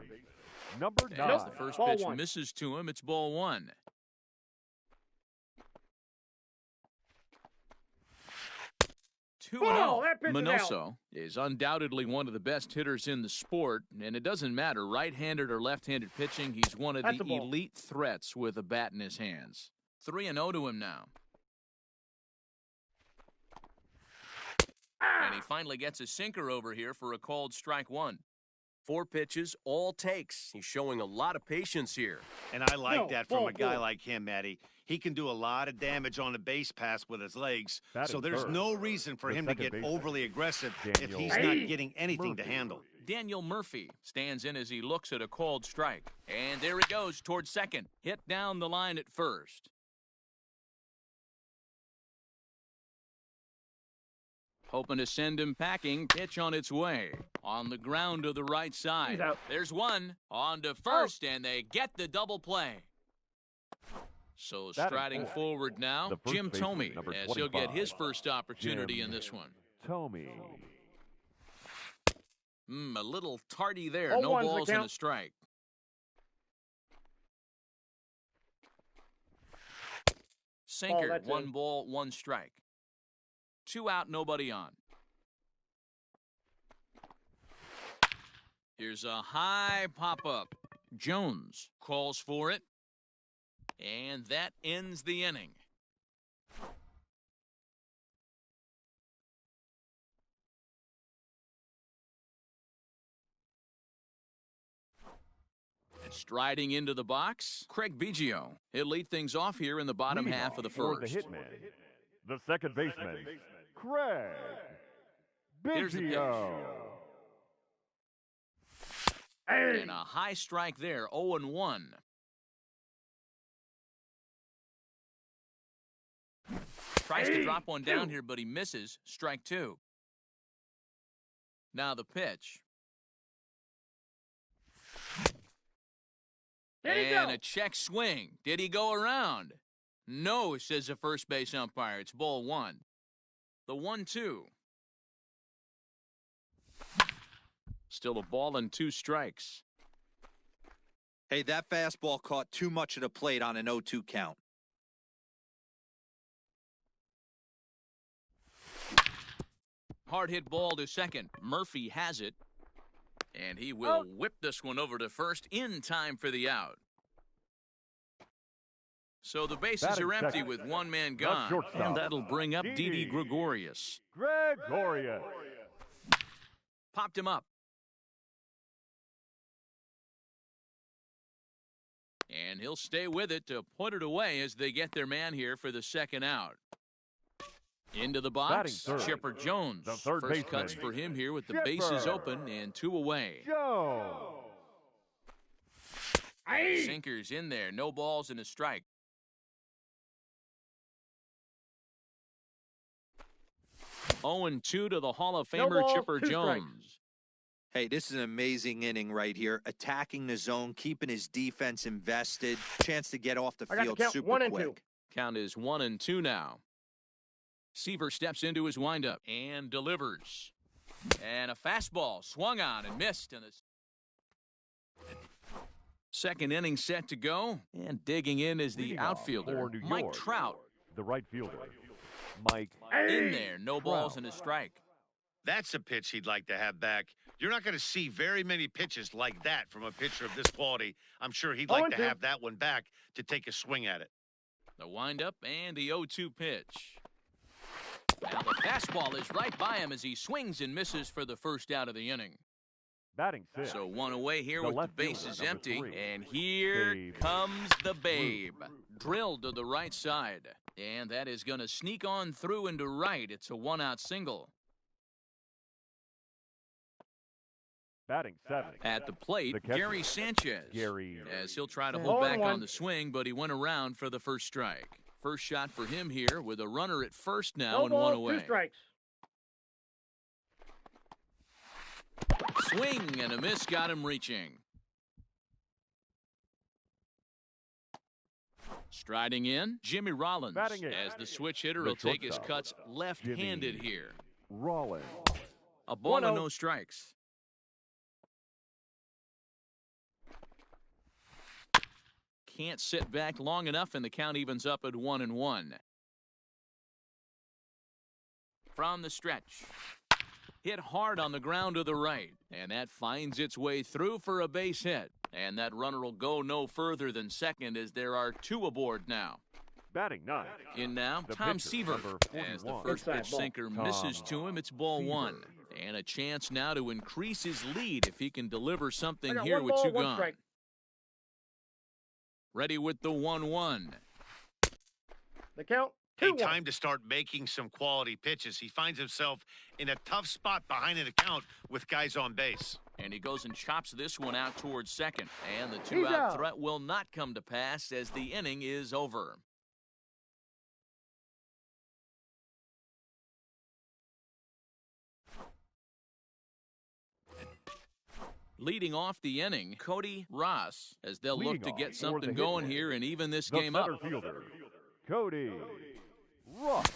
number 9. As the first Ball pitch one. misses to him, it's ball 1. 2-0. That pitch is Minoso is undoubtedly one of the best hitters in the sport, and it doesn't matter right-handed or left-handed pitching. He's one of That's the a ball. elite threats with a bat in his hands. 3-0 to him now. And he finally gets a sinker over here for a called strike 1. 4 pitches, all takes. He's showing a lot of patience here. And I like No, that from ball, a guy ball. like him, Matty. He can do a lot of damage on the base pass with his legs. Batting So there's third, no reason for the him to second get baseman, overly aggressive if Daniel he's not getting anything to Murphy. handle. Daniel Murphy stands in as he looks at a called strike. And there he goes towards second. Hit down the line at first. Hoping to send him packing. Pitch on its way. On the ground to the right side. He's out. There's one. On to first, and they get the double play. So Batting striding fourth, forward now, the first Jim baseman, Thome, number as he'll get 25, his first opportunity Jim in this one. Thome. A little tardy there. 0-1's No the balls and a count. strike. Sinker, that's 1 in. ball, 1 strike. 2 out, nobody on. Here's a high pop-up. Jones calls for it. And that ends the inning. And striding into the box, Craig Biggio. He'll lead things off here in the bottom Leading half off of the for first. the hitman, the second baseman, Craig Here's the pitch. Biggio. And a high strike there, 0-1. Tries to drop one down here, but he misses. Strike 2. Now the pitch. There you And go. a check swing. Did he go around? No, says the first base umpire. It's ball 1. The 1-2. Still a ball and 2 strikes. Hey, that fastball caught too much of the plate on an 0-2 count. Hard hit ball to second. Murphy has it. And he will whip this one over to first in time for the out. So the bases Batting are empty second, with 1 man the gone. shortstop, And that'll bring up Didi Didi Gregorius. Gregorius. Popped him up. And he'll stay with it to put it away as they get their man here for the second out. Into the box, Batting third, Chipper Jones. the third First baseman, cuts for him here with the Chipper bases open and 2 away. Jones. Sinkers in there, no balls and a strike. Oh, 0-2 to the Hall of No Famer balls, Chipper 2 strikes. Jones. Hey, this is an amazing inning right here. Attacking the zone, keeping his defense invested. Chance to get off the I got the field count, super 1 and quick. 2. Count is 1-2 now. Seaver steps into his windup and delivers. And a fastball swung on and missed in the second inning set to go. And digging in is the Leading off outfielder, for New Mike York, Trout. the right fielder, Mike. In there, no balls and a strike. That's a pitch he'd like to have back. You're not going to see very many pitches like that from a pitcher of this quality. I'm sure he'd like to 0-2. have that one back to take a swing at it. The windup and the 0-2 pitch. Now the fastball is right by him as he swings and misses for the first out of the inning. Batting six. So one away here The with the left fielder, bases number empty. 3. And here Babe comes the Babe. Drilled to the right side. And that is going to sneak on through into right. It's a one-out single. Batting 7. At the plate, The catcher, Gary Sanchez. Gary. As he'll try to Yeah. hold back 0-1. on the swing, but he went around for the first strike. First shot for him here with a runner at first now No and one balls, away. 2 strikes. Swing and a miss got him reaching. Striding in, Jimmy Rollins. Batting eighth. As the switch hitter The will take his shortstop, cuts left-handed Jimmy here. Rollins. A ball and 1-0. no strikes. Can't sit back long enough, and the count evens up at 1-1. From the stretch. Hit hard on the ground to the right, and that finds its way through for a base hit. And that runner will go no further than second as there are 2 aboard now. Batting 9. In now, The Tom pitcher, Seaver. number As the 41. first Inside pitch ball. sinker misses Tom to him, it's ball Seaver. 1. And a chance now to increase his lead if he can deliver I something got here 1 with ball, 2 1 gone. strike. Ready with the 1-1. The count, Hey, 2-1. time to start making some quality pitches. He finds himself in a tough spot behind an account with guys on base. And he goes and chops this one out towards second. And the He's two-out out. threat will not come to pass as the inning is over. Leading off the inning, Cody Ross, as they'll look Leading to off get for something the going Hitmen, here and even this The game up. center fielder, Cody Ross.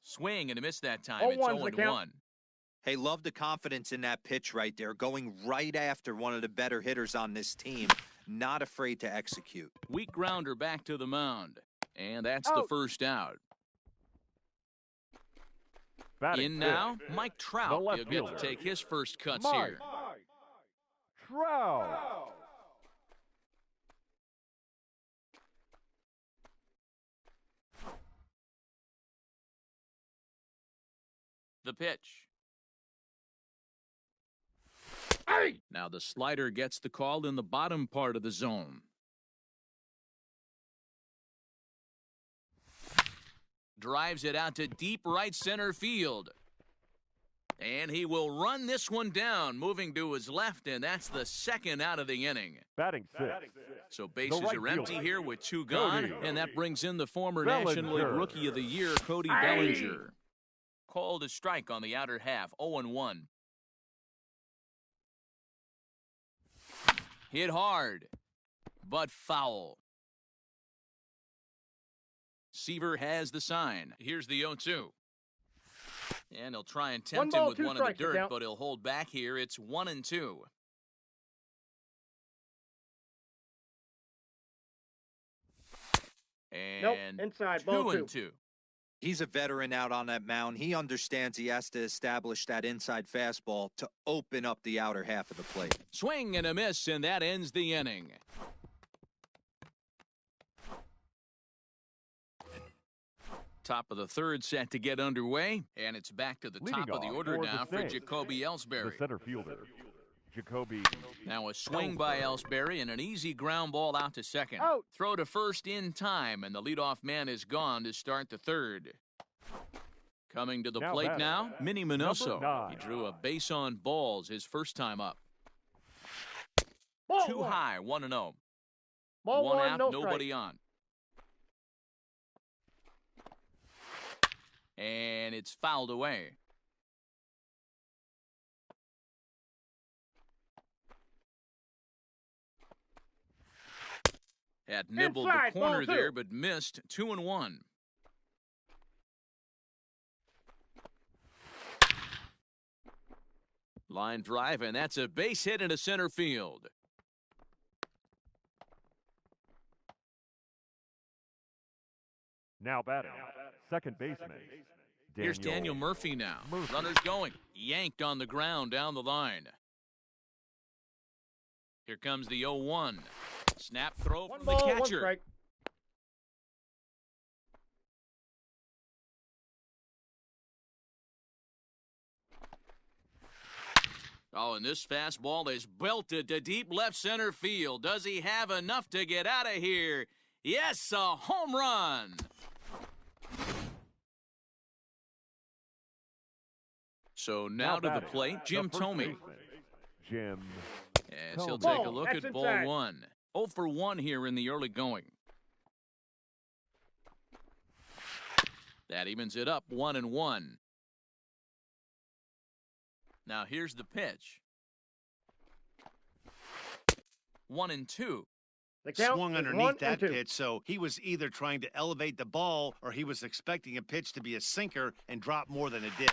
Swing and a miss that time. It's 0-1's the 0-1. count. Hey, love the confidence in that pitch right there, going right after one of the better hitters on this team. Not afraid to execute. Weak grounder back to the mound. And that's the Out. first out. Batting In fifth, now, Mike Trout. left He'll get fielder, to take his first cuts Mike here. Trout. The pitch. Hey! Now the slider gets the call in the bottom part of the zone. Drives it out to deep right center field. And he will run this one down, moving to his left, and that's the second out of the inning. Batting sixth, So bases right are empty fielder, here with 2 gone, Cody and that brings in the former National League Bellinger. Rookie of the Year, Cody Hey! Bellinger. Called a strike on the outer half, 0-1. Hit hard, but foul. Seaver has the sign. Here's the 0-2. And he'll try and 1 tempt him ball, with 2 one in the strikes, the dirt, count. but he'll hold back here. It's 1-2. Nope, And inside, ball 2. 2-2. He's a veteran out on that mound. He understands he has to establish that inside fastball to open up the outer half of the plate. Swing and a miss, and that ends the inning. Top of the third set to get underway, and it's back to the Leading top of the off order for the now for Saints, Jacoby the Ellsbury. center fielder, Jacoby. Now a swing by Ellsbury and an easy ground ball out to second. Out. Throw to first in time, and the leadoff man is gone to start the third. Coming to the Now plate batting, now, Minnie Minoso. number 9. He drew a base on balls his first time up. Ball Too 1. high, 1-0. Ball One 1, out, no nobody strike. on. And it's fouled away. Had nibbled Inside, the ball corner 2. there, but missed. 2-1. Line drive, and that's a base hit into center field. Now batting, second baseman, Here's Daniel Murphy now. Runners going. Yanked on the ground down the line. Here comes the 0-1. Snap throw from the catcher. 1 strike. Oh, and this fastball is belted to deep left center field. Does he have enough to get out of here? Yes, a home run. So now to the plate, Jim Thome. Jim. As he'll take a look at ball 1. 0 for 1 here in the early going. That evens it up 1-1. Now here's the pitch. 1-2. The count swung is underneath 1 that and 2. pitch, so he was either trying to elevate the ball or he was expecting a pitch to be a sinker and drop more than it did.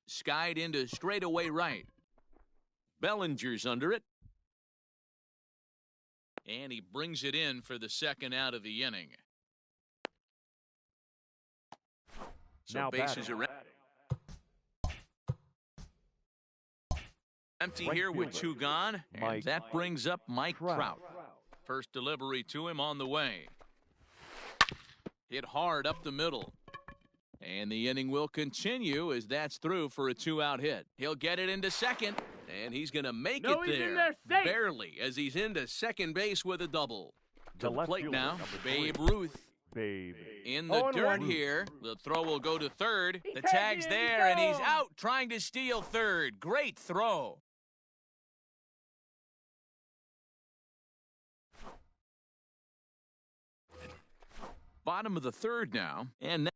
Skied into straightaway right. Bellinger's under it. And he brings it in for the second out of the inning. So Now bases are empty here with 2 gone. And that brings up Mike Trout. First delivery to him on the way. Hit hard up the middle. And the inning will continue as that's through for a 2-out hit. He'll get it into second, and he's going to make it he's there. in there safe. Barely, as he's into second base with a double. To the plate fielder, now, number Babe 3. Ruth. Babe. In the 0-1. dirt here. The throw will go to third. The tagged tag's in, there, and he's go. out trying to steal third. Great throw. Bottom of the third now, and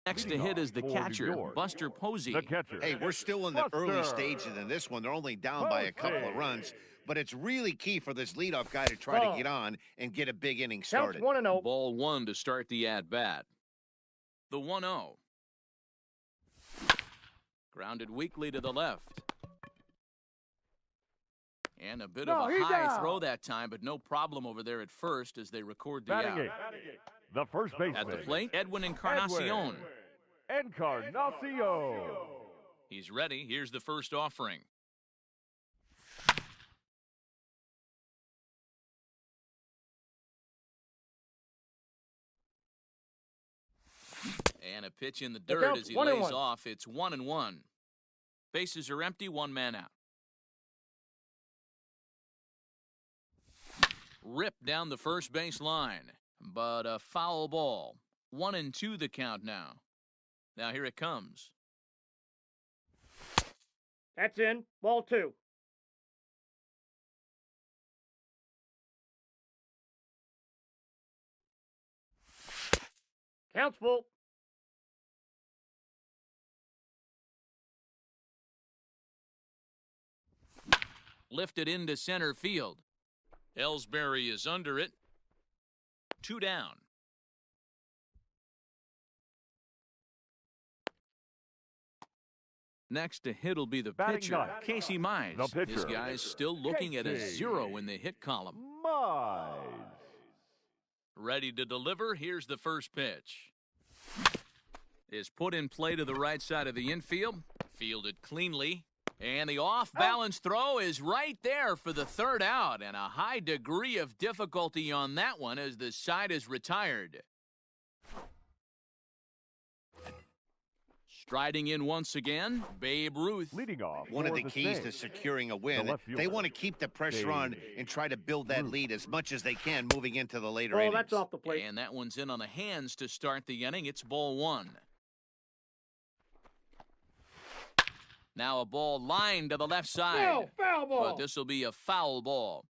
next to hit is the catcher, Buster Posey. The catcher. Hey, we're still in the early stages in this one. They're only down by a couple of runs, but it's really key for this leadoff guy to try to get on and get a big inning Counts started. 1-0. Ball 1 to start the at-bat. The 1-0. Grounded weakly to the left. And a bit of a high throw that time, but no problem over there at first as they record the Batting out. eighth. The first baseman. At the plate, Edwin Encarnacion. Encarnacion. He's ready. Here's the first offering. And a pitch in the dirt as he lays off. It's 1-1. Bases are empty, 1 man out. Ripped down the first base line, but a foul ball. 1-2 the count now. Now here it comes. That's in. Ball 2. Counts full. Lifted into center field. Ellsbury is under it. 2 down. Next to hit will be the Batting pitcher, ninth. Casey Mize. The pitcher, This guy's still looking at a Casey 0 in the hit column. Mize. Ready to deliver. Here's the first pitch. Is put in play to the right side of the infield. Fielded cleanly. And the off-balance throw is right there for the 3rd out. And a high degree of difficulty on that one as the side is retired. Striding in once again, Babe Ruth. Leading off. One of the for keys save. to securing a win, The left they fielder, want to keep the pressure on and try to build that Ruth. lead as much as they can moving into the later Oh, innings. that's off the plate. And that one's in on the hands to start the inning. It's ball 1. Now a ball lined to the left side. No, foul ball. But this will be a foul ball.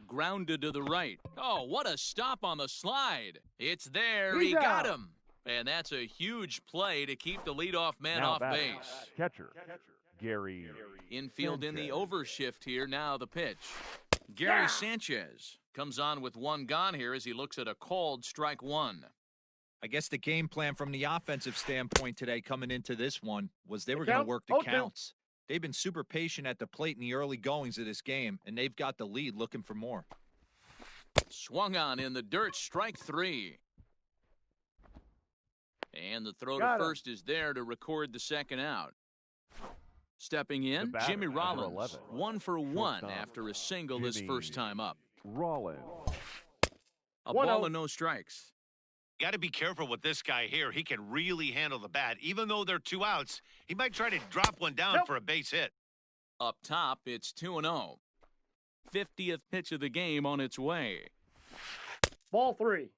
Grounded to the right. Oh, what a stop on the slide. It's there. He's he got out. him. And that's a huge play to keep the leadoff man Now off batting. base. Catcher. Gary. Infield in the Sanchez. overshift here. Now the pitch. Gary Sanchez comes on with 1 gone here as he looks at a called strike 1. I guess the game plan from the offensive standpoint today coming into this one was they were The going count? to work the 0-2. counts. They've been super patient at the plate in the early goings of this game, and they've got the lead looking for more. Swung on in the dirt, strike 3. And the throw Got to him. first is there to record the second out. Stepping in, batter, Jimmy number Rollins, 11, 1 for 1 shortstop, after a single his Jimmy first time up. Rollins. A 1-0. ball and no strikes. Got to be careful with this guy here. He can really handle the bat. Even though they're 2 outs, he might try to drop one down Nope. for a base hit. Up top, it's 2-0. 50th pitch of the game on its way. Ball 3.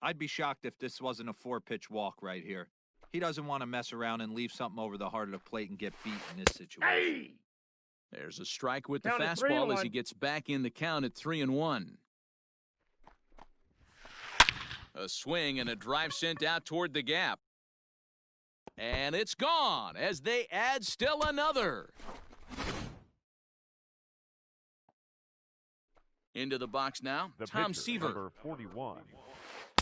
I'd be shocked if this wasn't a 4-pitch walk right here. He doesn't want to mess around and leave something over the heart of the plate and get beat in this situation. Hey! There's a strike with the Count at fastball as 3-1. he gets back in the count at 3-1. A swing and a drive sent out toward the gap. And it's gone as they add still another. Into the box now, The Tom pitcher, Seaver. number 41.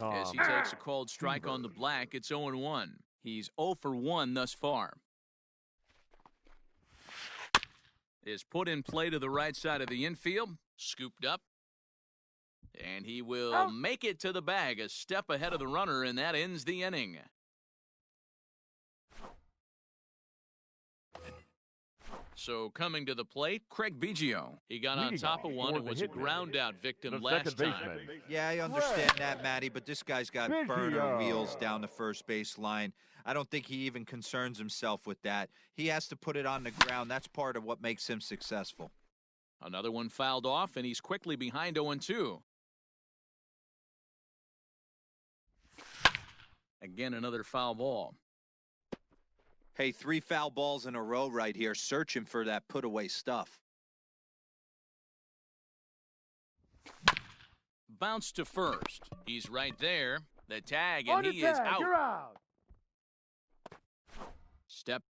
As he takes a called strike on the black, it's 0-1. He's 0 for 1 thus far. Is put in play to the right side of the infield, scooped up. And he will make it to the bag, a step ahead of the runner, and that ends the inning. So coming to the plate, Craig Biggio. He got on Leading top of off one for and the was a hit man, ground-out victim the last second time. baseman. Yeah, I understand that, Matty, but this guy's got burner Biggio. wheels down the first base line. I don't think he even concerns himself with that. He has to put it on the ground. That's part of what makes him successful. Another one fouled off, and he's quickly behind 0-2. Again, another foul ball. Hey, 3 foul balls in a row right here, searching for that put-away stuff. Bounce to first. He's right there. The tag, On and the he is tag, out. you're out. Step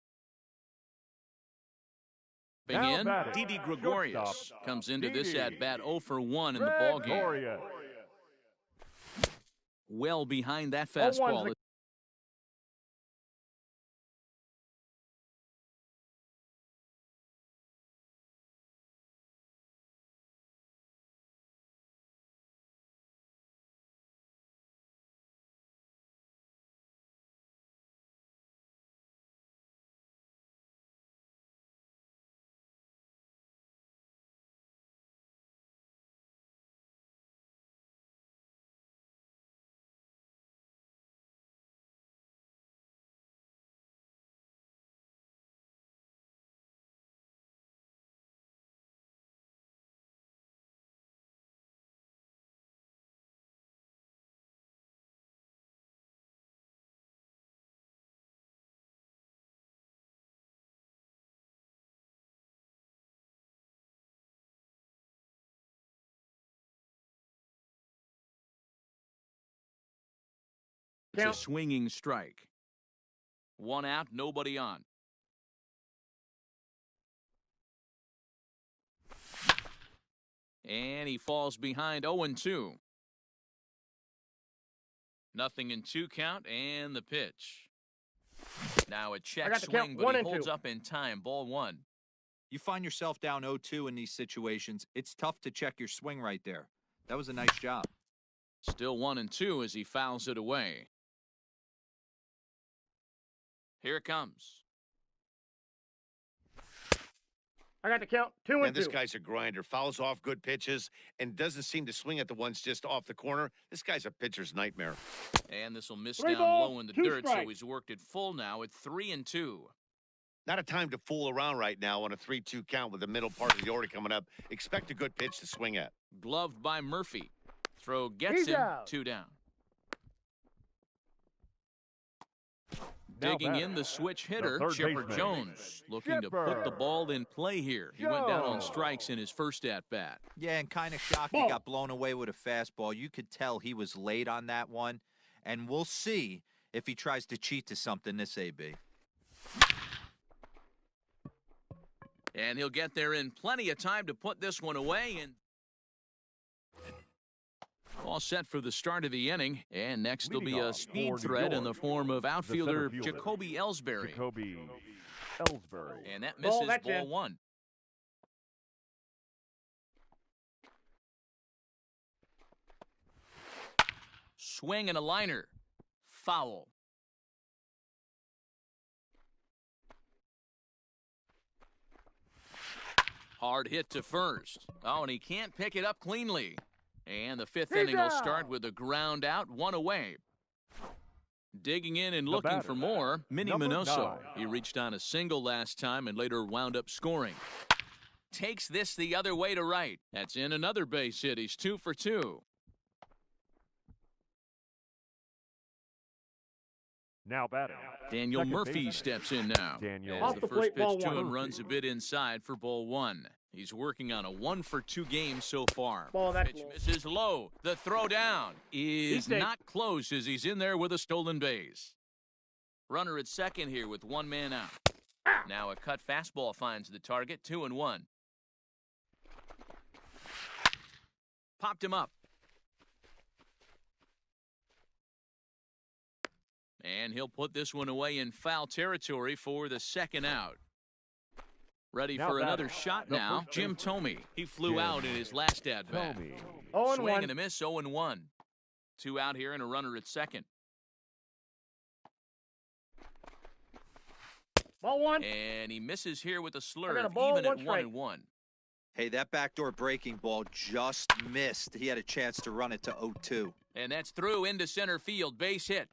Now in. batting, Didi Gregorius shortstop, comes into this Didi at-bat 0 for 1 in the ballgame. Gregorius. Well behind that 0-1's fastball. the- It's a Count. swinging strike. 1 out, nobody on. And he falls behind 0-2. Nothing in 2 count, and the pitch. Now a check got the swing, count, but 1 he and holds 2. up in time. Ball 1. You find yourself down 0-2 in these situations, it's tough to check your swing right there. That was a nice job. Still 1-2 as he fouls it away. Here it comes. I got the count. 2 Man, and this 2. guy's a grinder. Fouls off good pitches and doesn't seem to swing at the ones just off the corner. This guy's a pitcher's nightmare. And this will miss 3 down balls, low in the 2 dirt, so strikes. he's worked it full now at 3-2. Not a time to fool around right now on a 3-2 count with the middle part of the order coming up. Expect a good pitch to swing at. Gloved by Murphy. Throw gets He's him. out. 2 down. Now Digging batting, in the switch hitter, third Chipper baseman, Jones, looking to put the Chipper ball in play here. He went down on Jones. strikes in his first at-bat. Yeah, and kind of shocked he got blown away with a fastball. You could tell he was late on that one, and we'll see if he tries to cheat to something this AB. And he'll get there in plenty of time to put this one away. And all set for the start of the inning. And next there'll be Leading a off speed for New threat in the York, form of outfielder center fielder, Jacoby Ellsbury. Jacoby Ellsbury. And that misses that's ball in. one. Swing and a liner. Foul. Hard hit to first. Oh, and he can't pick it up cleanly. And the fifth inning will start with a ground out, one away. Digging in and looking for more, Minnie Minoso. He reached on a single last time and later wound up scoring. Takes this the other way to right. That's in another base hit. He's 2 for 2. Now batting. Daniel Second Murphy baseman. steps in now. Daniel. As Off the the first plate, pitch ball to one. him runs a bit inside for ball one. He's working on a 1 for 2 game so far. Ball, that's Pitch low. misses low. The throw down is not close as he's in there with a stolen base. Runner at second here with one man out. Now a cut fastball finds the target, 2-1. Popped him up. And he'll put this one away in foul territory for the second out. Ready Now for batting. another shot The now, first Jim baseman. Thome. He flew Jim out in his last at-bat. Thome. 0-1. Swing and a miss, 0-1. 2 out here and a runner at second. Ball one. And he misses here with a I got slurve, a ball, even one at strike. 1-1. Hey, that backdoor breaking ball just missed. He had a chance to run it to 0-2. And that's through into center field, base hit.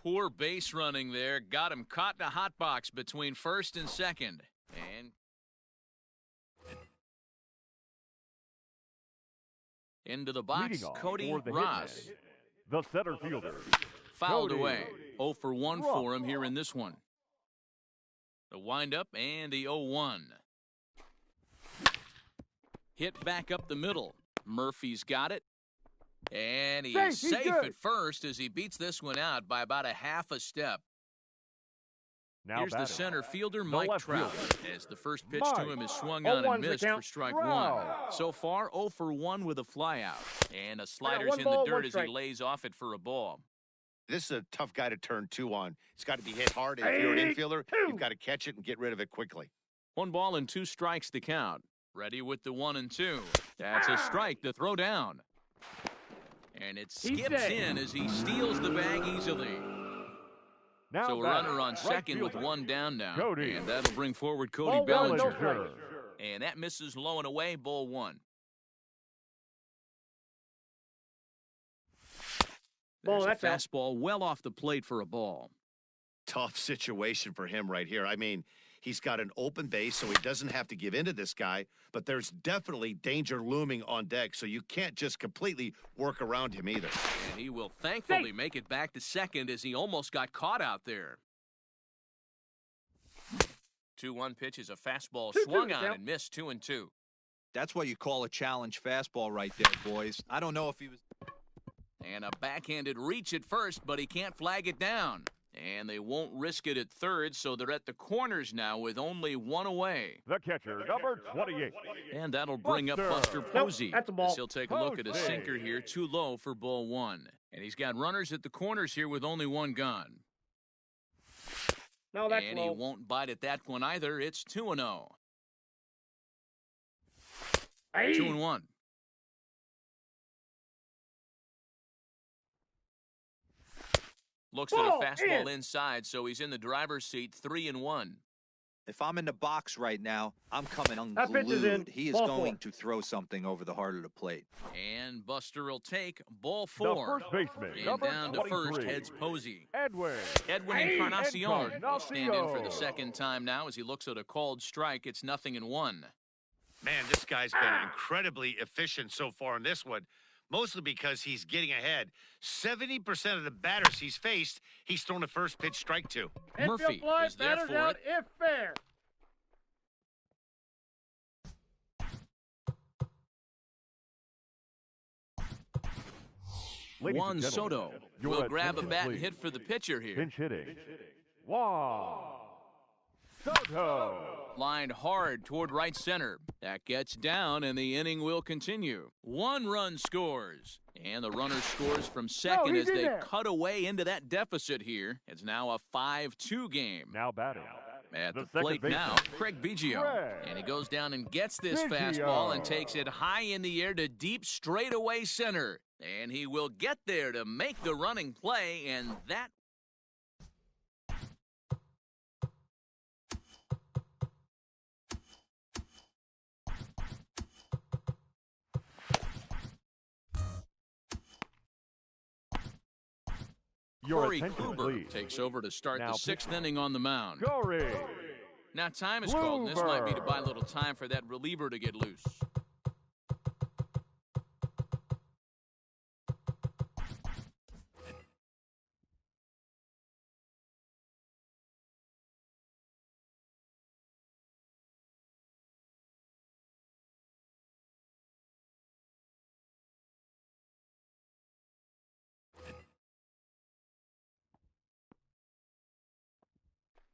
Poor base running there. Got him caught in a hot box between first and second. And into the box, Leading off Cody for the Ross. hitman, the center fielder. Fouled Cody away. 0 for 1 Ross. for him here in this one. The windup and the 0-1. Hit back up the middle. Murphy's got it. And he's safe at first as he beats this one out by about a half a step. Now Here's the batting. center fielder, The Mike left Trout, fielder. as the first pitch Mike. to him is swung on 0-1's and the missed count. for strike Trout. 1. So far, 0 for 1 with a flyout. And a slider's one in ball, the one dirt as he strike. lays off it for a ball. This is a tough guy to turn 2 on. It's got to be hit hard, and if you're an infielder, you've got to catch it and get rid of it quickly. 1 ball and 2 strikes the count. Ready with the 1 and 2. That's a strike to throw down. And it skips in as he steals the bag easily. Now So a batting. runner on Right second with fielder. 1 down now. Cody. And that'll bring forward Cody Ball one, Bellinger. no strike. Bellinger. And that misses low and away, ball 1. Ball, There's a that's out. fastball well off the plate for a ball. Tough situation for him right here. I mean, he's got an open base, so he doesn't have to give in to this guy, but there's definitely danger looming on deck, so you can't just completely work around him either. And he will thankfully make it back to second as he almost got caught out there. 2-1 pitch is a fastball 2-2 swung the on count. and missed 2-2. That's what you call a challenge fastball right there, boys. I don't know if he was... And a backhanded reach at first, but he can't flag it down. And they won't risk it at third, so they're at the corners now with only 1 away. The catcher, number 28. And that'll bring up Buster. Buster Posey. that's a ball. As he'll take a look at a Posey. sinker here, too low for ball 1. And he's got runners at the corners here with only 1 gone. No, that's And low. he won't bite at that one either. It's 2-0. Hey. 2-1. Looks at a Ball fastball in. inside, so he's in the driver's seat, 3-1. If I'm in the box right now, I'm coming That pitch is in. unglued. He is Ball going 4. to throw something over the heart of the plate. And Buster will take ball The 4. first baseman, And number down to first 23. heads Posey. Edwin. Edwin Hey, Encarnacion will stand in for the Encarnacion. second time now as he looks at a called strike. It's 0-1. Man, this guy's been incredibly efficient so far in this one, mostly because he's getting ahead. 70% of the batters he's faced, he's thrown a first pitch strike to. Infield Murphy fly, is there batters for out it. if fair. Ladies and Juan gentlemen, Soto your will grab a attention, bat and please. hit for the pitcher here. Pinch hitting. Juan Soto. Lined hard toward right center. That gets down, and the inning will continue. 1 run scores. And the runner scores from second as they cut away into that deficit here. It's now a 5-2 game. Now batting. At the plate now, Craig Biggio. And he goes down and gets this fastball and takes it high in the air to deep straightaway center. And he will get there to make the running play, and that Corey Kluber takes over to start the sixth inning on the mound. Corey. Now time is called, and this might be to buy a little time for that reliever to get loose.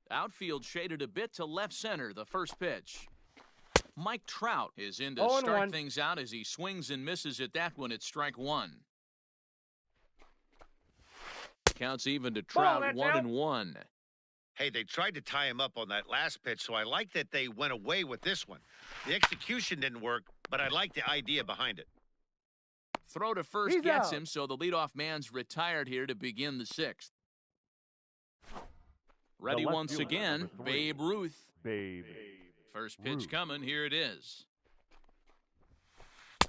Outfield shaded a bit to left center, the first pitch. Mike Trout is in to start things out as he swings and misses at that one at strike one. Counts even to Trout, 1-1. Hey, they tried to tie him up on that last pitch, so I like that they went away with this one. The execution didn't work, but I like the idea behind it. Throw to first gets him, so the leadoff man's retired here to begin the sixth. Ready once again, Babe Ruth. First pitch coming, here it is.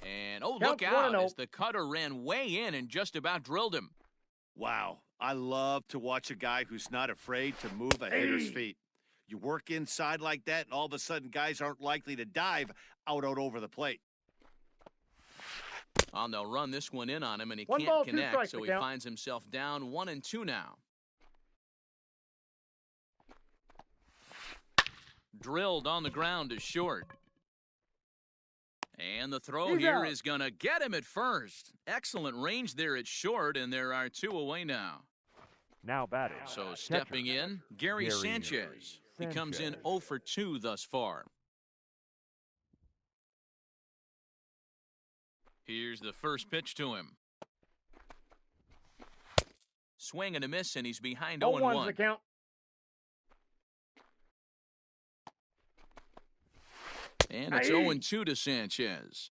And, oh, look out, as the cutter ran way in and just about drilled him. Wow, I love to watch a guy who's not afraid to move a hitter's feet. You work inside like that, and all of a sudden guys aren't likely to dive out over the plate. And they'll run this one in on him, and he can't connect, so he finds himself down 1-2 now. Drilled on the ground is short. And the throw here is going to get him at first. Excellent range there at short, and there are two away now. Now batting. So stepping in, Gary Sanchez. He comes in 0 for 2 thus far. Here's the first pitch to him. Swing and a miss, and he's behind 0-1. The count. And it's 0-2 to Sanchez.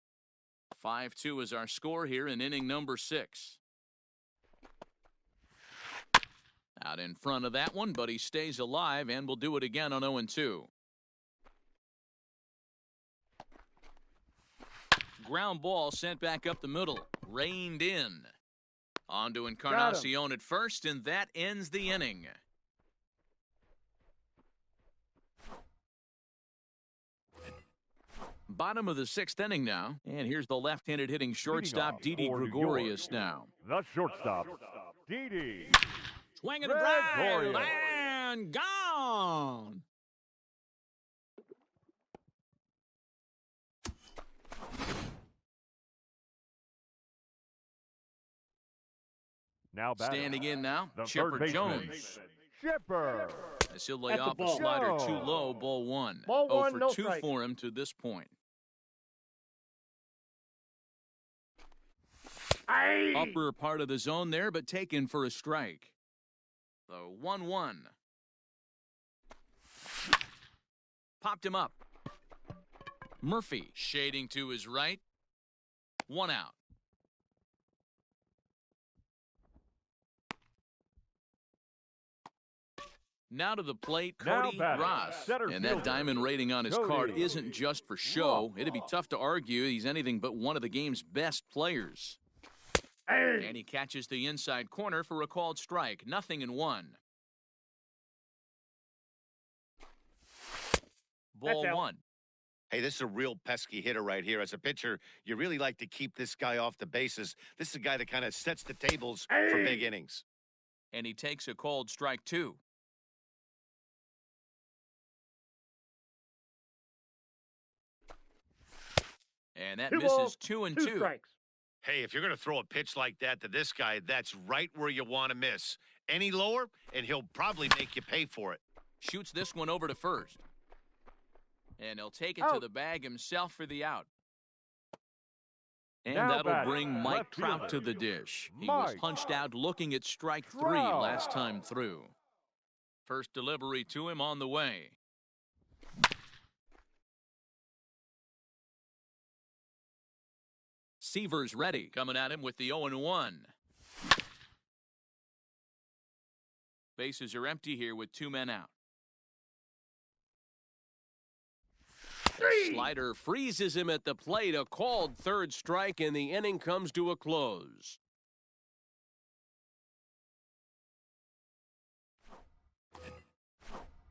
5-2 is our score here in inning number 6. Out in front of that one, but he stays alive and will do it again on 0-2. Ground ball sent back up the middle. Reined in. On to Encarnacion at first, and that ends the inning. Bottom of the 6th inning now, and here's the left-handed hitting shortstop Didi Gregorius now. The shortstop, Didi. Swing and a drive, and gone. Now standing in now, Chipper Jones. Chipper. As he'll lay off a slider too low, ball 1. 0 for 2 for him to this point. Upper part of the zone there, but taken for a strike. The 1-1. Popped him up. Murphy shading to his right. 1 out. Now to the plate, Cody Ross. And that diamond rating on his card isn't just for show. It'd be tough to argue he's anything but one of the game's best players. And he catches the inside corner for a called strike. 0-1. Ball 1. Hey, this is a real pesky hitter right here. As a pitcher, you really like to keep this guy off the bases. This is a guy that kind of sets the tables for big innings. And he takes a called strike 2. And that misses 2-2. Strikes. Hey, if you're going to throw a pitch like that to this guy, that's right where you want to miss. Any lower, and he'll probably make you pay for it. Shoots this one over to first. And he'll take it to the bag himself for the out. And Now that'll batting, bring Mike left Trout fielder, to the dish. He was Mike punched out looking at strike 3 Trout. last time through. First delivery to him on the way. Seaver's ready, coming at him with the 0-1. Bases are empty here with 2 men out. Slider freezes him at the plate. A called third strike, and the inning comes to a close.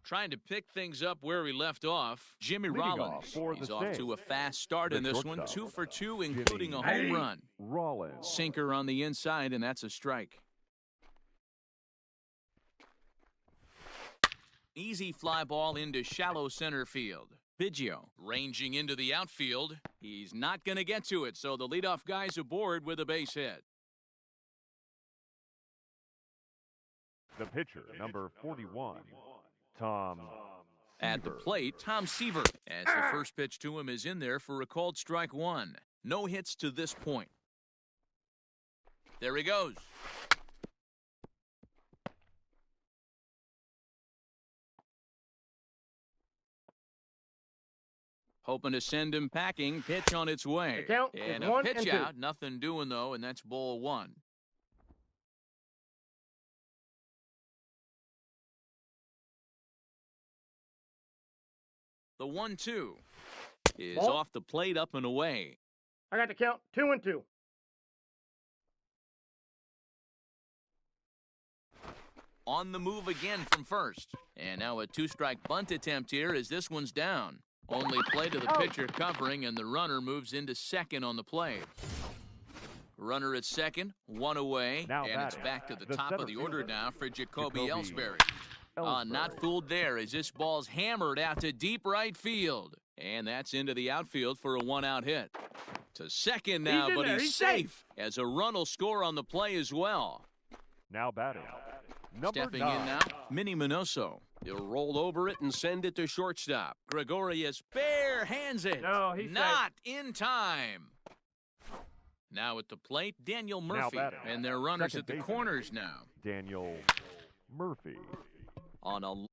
Trying to pick things up where he left off, Jimmy Rollins. He's off to a fast start in this one, 2 for 2, including a home run. Rollins. Sinker on the inside, and that's a strike. Easy fly ball into shallow center field. Biggio ranging into the outfield. He's not going to get to it, so the leadoff guy's aboard with a base hit. The pitcher, number 41, Tom At the Seaver. plate, Tom Seaver, as the first pitch to him is in there for a called strike 1. No hits to this point. There he goes. Hoping to send him packing. Pitch on its way. The count And is a 1 pitch and 2. out. Nothing doing, though, and that's ball 1. The 1-2 is Ball. off the plate, up and away. I got the count 2 and 2. On the move again from first. And now a 2-strike bunt attempt here as this one's down. Only play to the pitcher covering, and the runner moves into second on the play. Runner at second, 1 away, Now and it's batting, back to the the top center of the order fielder, now for Jacoby Jacoby Ellsbury. Not Ellsbury. fooled there as this ball's hammered out to deep right field. And that's into the outfield for a 1-out hit. To second now, He's in but there. he's He's safe as a run will score on the play as well. Now batting, number Stepping 9, in now, Minnie Minoso. He'll roll over it and send it to shortstop. Gregorius bare hands it. No, he's not in time. Now at the plate, Daniel Murphy. batting, And their runners second at the baseman. corners now. Daniel Murphy. On a